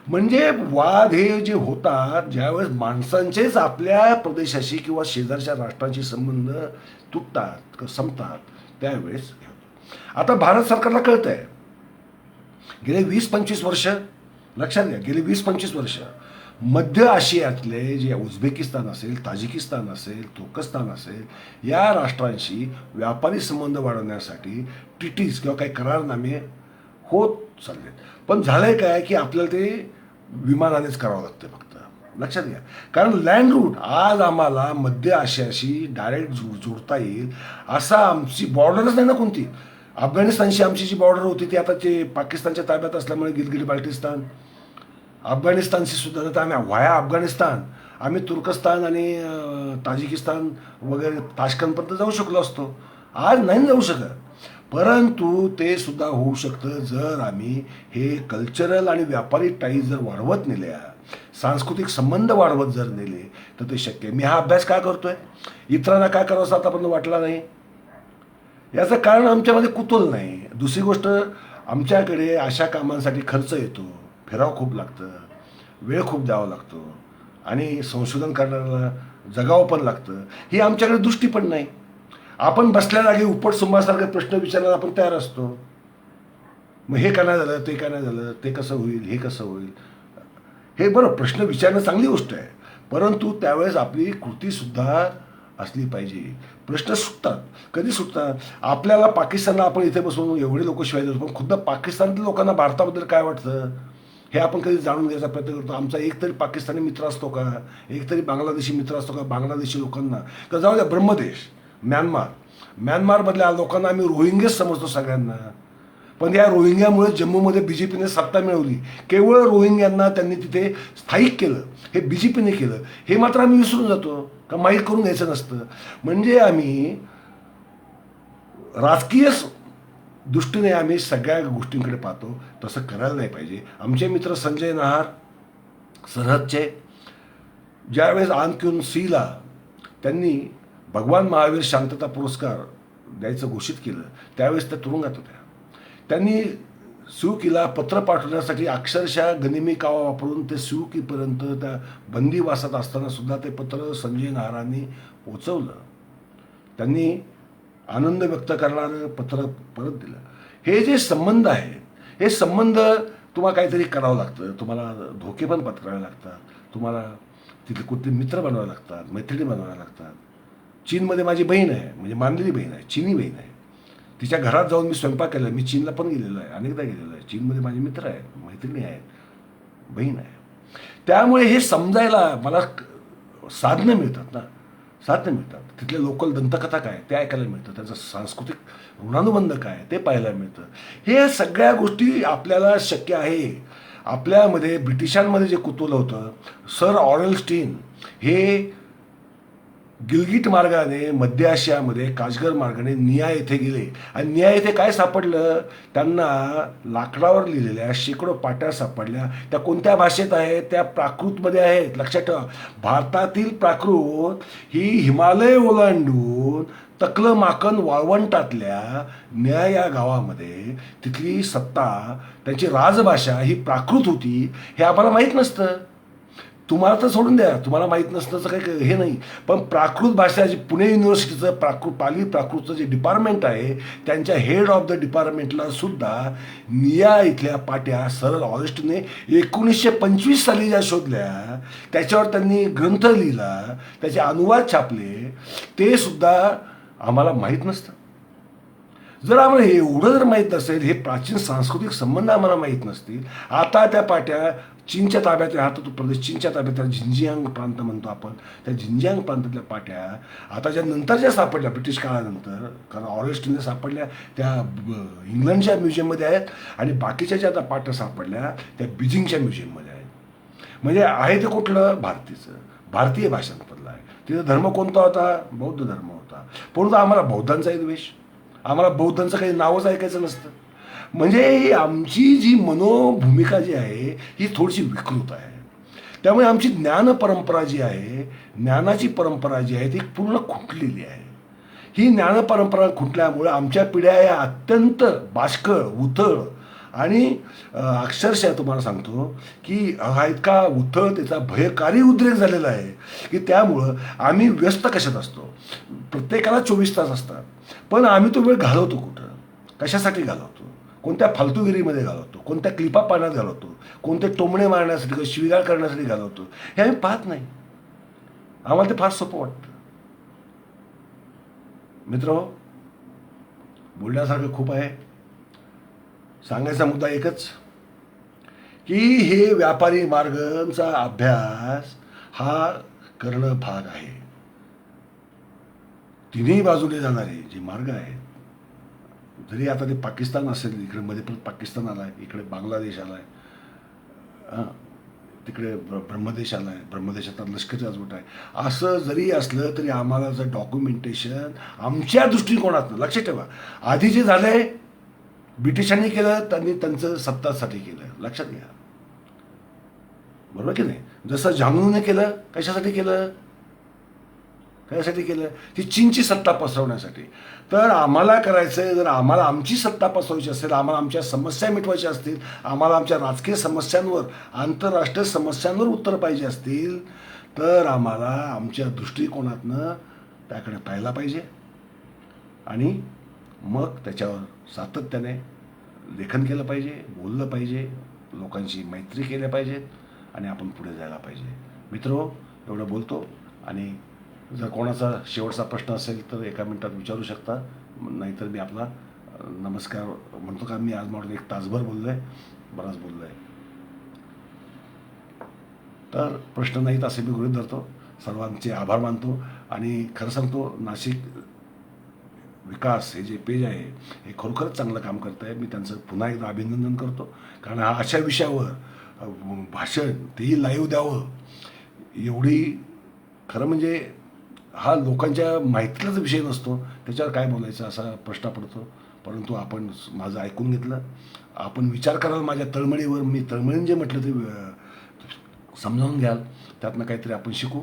म्हणजे वाद हे जे होतात ज्यावेळेस माणसांचेच आपल्या प्रदेशाशी किंवा शेजारच्या राष्ट्रांशी संबंध तुटतात, संपतात, त्यावेळेस. आता भारत सरकारला कळत आहे, गेले 20-25 वर्ष, लक्षात घ्या, गेली 20-25 वर्ष मध्य आशियातले जे उझबेकिस्तान असेल, ताजिकिस्तान असेल, तुर्कस्तान असेल, या राष्ट्रांशी व्यापारी संबंध वाढवण्यासाठी ट्रिटीज किंवा काही करारनामे होत चाललेत. पण झालंय काय की आपल्याला ते विमानानेच करावं लागतं फक्त. लक्षात घ्या, कारण लँड रूट आज आम्हाला मध्य आशियाशी डायरेक्ट जोडता येईल असा आमची बॉर्डरच नाही ना कोणती. अफगाणिस्तानशी आमची जी बॉर्डर होती ती आता ते पाकिस्तानच्या ताब्यात असल्यामुळे गिलगिट बाल्टिस्तान. अफगाणिस्तानशी सुद्धा तर आम्ही व्हाया अफगाणिस्तान आम्ही तुर्कस्तान आणि ताजिकिस्तान वगैरे ताश्कंदपर्यंत जाऊ शकलो असतो. आज नाही जाऊ शकत. परंतु ते सुद्धा होऊ शकतं जर आम्ही हे कल्चरल आणि व्यापारी टाईज जर वाढवत नेल्या, सांस्कृतिक संबंध वाढवत जर नेले तर ते शक्य आहे. मी हा अभ्यास का करतोय, इतरांना काय करावं असं आतापर्यंत वाटला नाही. याचं कारण आमच्यामध्ये कुतूहल नाही. दुसरी गोष्ट, आमच्याकडे अशा कामांसाठी खर्च येतो, फिरावं खूप लागतं, वेळ खूप द्यावा लागतो आणि संशोधन करणाऱ्याला जगावं पण लागतं. ही आमच्याकडे दृष्टी पण नाही. आपण बसल्या जागी उपटसुंभासारखे प्रश्न विचारायला आपण तयार असतो. मग हे का नाही झालं, ते का नाही झालं, ते कसं होईल, हे कसं होईल. हे बरं, प्रश्न विचारणं चांगली गोष्ट आहे, परंतु त्यावेळेस आपली कृतीसुद्धा असली पाहिजे. प्रश्न सुटतात. कधी सुटतात? आपल्याला पाकिस्तानला आपण इथे बसून एवढे लोक शिवाय देतो, पण खुद्द पाकिस्तानातील लोकांना भारताबद्दल काय वाटतं हे आपण कधी जाणून घ्यायचा प्रयत्न करतो. आमचा एक तरी पाकिस्तानी मित्र असतो का, एक तरी बांगलादेशी मित्र असतो का बांगलादेशी लोकांना, का जाऊ द्या ब्रह्मदेश म्यानमारमधल्या लोकांना आम्ही रोहिंग्याच समजतो सगळ्यांना. पण या रोहिंग्यामुळे जम्मूमध्ये बीजेपीने सत्ता मिळवली. केवळ रोहिंग्यांना त्यांनी तिथे स्थायिक केलं, हे बीजेपीने केलं. हे मात्र आम्ही विसरून जातो का माहीत करून घ्यायचं नसतं. म्हणजे आम्ही राजकीय दृष्टीने आम्ही सगळ्या गोष्टींकडे पाहतो, तसं करायला नाही पाहिजे. आमचे मित्र संजय नहार सरहदचे ज्यावेळेस आन क्यून सीला त्यांनी भगवान महावीर शांतता पुरस्कार द्यायचं घोषित केलं, त्यावेळेस त्या तुरुंगात होत्या. त्यांनी सिवकीला पत्र पाठवण्यासाठी अक्षरशः गनिमी कावा वापरून ते सिवकीपर्यंत त्या बंदीवासात असताना सुद्धा ते पत्र संजय नहारांनी पोचवलं. त्यांनी आनंद व्यक्त करणारं पत्र परत दिलं. हे जे संबंध आहेत, हे संबंध तुम्हाला काहीतरी करावं लागतं, तुम्हाला धोके पण पत्करावे लागतात, तुम्हाला तिथे कुठले मित्र बनवावे लागतात, मैत्रिणी बनवाव्या लागतात. चीनमध्ये माझी बहीण आहे, म्हणजे मानलेली बहीण आहे, चीनी बहीण आहे. तिच्या घरात जाऊन मी स्वयंपाक केला. मी चीनला पण गेलेलो आहे, अनेकदा गेलेलो आहे. चीनमध्ये माझे मित्र आहेत, मैत्रिणी आहेत, बहीण आहे. त्यामुळे हे समजायला मला साधनं मिळतात ना, साधनं मिळतात. तिथले लोकल दंतकथा काय ते ऐकायला मिळतं, त्यांचं सांस्कृतिक ऋणानुबंध काय ते पाहायला मिळतं. हे सगळ्या गोष्टी आपल्याला शक्य आहे. आपल्यामध्ये ब्रिटिशांमध्ये जे कुतूहल होतं, सर ऑरेलस्टीन हे गिलगिट मार्गाने मध्य आशियामध्ये काशगर मार्गाने निया येथे गेले आणि निया येथे काय सापडलं, त्यांना लाकडावर लिहिलेल्या शेकडो पाट्या सापडल्या. त्या कोणत्या भाषेत आहेत, त्या प्राकृतमध्ये आहेत. लक्षात ठेवा, भारतातील प्राकृत ही हिमालय ओलांडून तकलमाकन वाळवंटातल्या निया या गावामध्ये तिथली सत्ता, त्यांची राजभाषा ही प्राकृत होती. हे आम्हाला माहीत नसतं. तुम्हाला तर सोडून द्या, तुम्हाला माहीत नसतं काही हे नाही. पण प्राकृत भाषा जी पुणे युनिव्हर्सिटीचं पाली प्राकृतचं जे डिपार्टमेंट आहे, त्यांच्या हेड ऑफ द डिपार्टमेंटला सुद्धा निया इथल्या पाट्या सर ऑरेस्टने 1925 साली ज्या शोधल्या, त्याच्यावर त्यांनी ग्रंथ लिहिला, त्याचे अनुवाद छापले, ते सुद्धा आम्हाला माहीत नसतं. जर आम्हाला हे एवढं जर माहीत नसेल, हे प्राचीन सांस्कृतिक संबंध आम्हाला माहीत नसतील, आता त्या पाट्या चीनच्या ताब्यात हा तो प्रदेश चीनच्या ताब्यात झिंजियांग प्रांत म्हणतो आपण, त्या झिंजियांग प्रांतातल्या पाट्या आता ज्या नंतर ज्या सापडल्या ब्रिटिश काळानंतर, कारण ऑरेस्टने सापडल्या त्या इंग्लंडच्या म्युझियममध्ये आहेत आणि बाकीच्या ज्या आता पाट्या सापडल्या त्या बीजिंगच्या म्युझियममध्ये आहेत. म्हणजे आहे ते कुठलं, भारतीय भाषांमधलं आहे. तिथं धर्म कोणता होता, बौद्ध धर्म होता. परंतु आम्हाला बौद्धांचाही द्वेष, आम्हाला बौद्धांचं काही नावच ऐकायचं नसतं. म्हणजे आमची जी मनोभूमिका जी आहे ही थोडीशी विकृत आहे. त्यामुळे आमची ज्ञान परंपरा जी आहे, ज्ञानाची परंपरा जी आहे ती पूर्ण खुंटलेली आहे. ही ज्ञान परंपरा खुंटल्यामुळे आमच्या पिढ्या या अत्यंत बाष्कळ, उथळ आणि अक्षरशः तुम्हाला सांगतो की हा इतका उथळतेचा भयकारी उद्रेक झालेला आहे की त्यामुळं आम्ही व्यस्त कशात असतो. प्रत्येकाला 24 तास असतात, पण आम्ही तो वेळ घालवतो कुठं, कशासाठी घालवतो, कोणत्या फालतूगिरीमध्ये घालवतो, कोणत्या क्लिपा पाण्यात घालवतो, कोणते टोमणे मारण्यासाठी शिवीगाळ करण्यासाठी घालवतो, हे आम्ही पाहत नाही. आम्हाला ते फार सोपं वाटतं. मित्र, बोलण्यासारखं खूप आहे. सांगायचा मुद्दा एकच, की हे व्यापारी मार्गांचा अभ्यास हा करणं भाग आहे. तिन्ही बाजूने जाणारे जे मार्ग आहेत, जरी आता ते पाकिस्तान असेल, इकडे मध्ये पण पाकिस्तान आलाय, इकडे बांगलादेश आलाय, तिकडे ब्रह्मदेश आलाय, ब्रह्मदेशात लष्करी राजवट आहे. असं जरी असलं तरी आम्हाला जर डॉक्युमेंटेशन आमच्या दृष्टिकोनातून, लक्षात ठेवा, आधी जे झालंय ब्रिटिशांनी केलं, त्यांनी त्यांचं सत्तासाठी केलं, लक्षात घ्या. बरोबर की नाही? जसं झांगूने केलं, कशासाठी केलं? कशासाठी केलं? ती चीनची सत्ता पसरवण्यासाठी. तर आम्हाला करायचं, जर आम्हाला आमची सत्ता पसरवायची असेल, आम्हाला आमच्या समस्या मिटवायच्या असतील, आम्हाला आमच्या राजकीय समस्यांवर, आंतरराष्ट्रीय समस्यांवर उत्तर पाहिजे असतील, तर आम्हाला आमच्या दृष्टिकोनातनं त्याकडे पाहायला पाहिजे आणि मग त्याच्यावर सातत्याने लेखन केलं पाहिजे, बोललं पाहिजे, लोकांशी मैत्री केल्या पाहिजेत आणि आपण पुढे जायला पाहिजे. मित्रो, एवढं बोलतो. आणि जर कोणाचा शेवटचा प्रश्न असेल तर एका मिनिटात विचारू शकता, नाहीतर मी आपला नमस्कार म्हणतो. का मी आज म्हणून 1 तासभर बोललो आहे, बराच बोललो आहे. तर प्रश्न नाहीत असे मी गृहीत धरतो. सर्वांचे आभार मानतो आणि खरं सांगतो, नाशिक विकास हे जे पेज आहे हे खरोखरच चांगलं काम करत आहे. मी त्यांचं पुन्हा एकदा अभिनंदन करतो, कारण हा अशा विषयावर भाषण, तेही लाईव्ह द्यावं, एवढी खरं म्हणजे हा लोकांच्या माहितीलाच विषय नसतो, त्याच्यावर काय बोलायचं असा प्रश्न पडतो. परंतु आपण माझं ऐकून घेतलं, आपण विचार कराल माझ्या तळमळीवर, मी तळमळीने जे म्हटलं ते समजावून घ्याल, त्यातनं काहीतरी आपण शिकू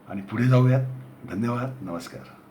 आणि पुढे जाऊयात. धन्यवाद, नमस्कार.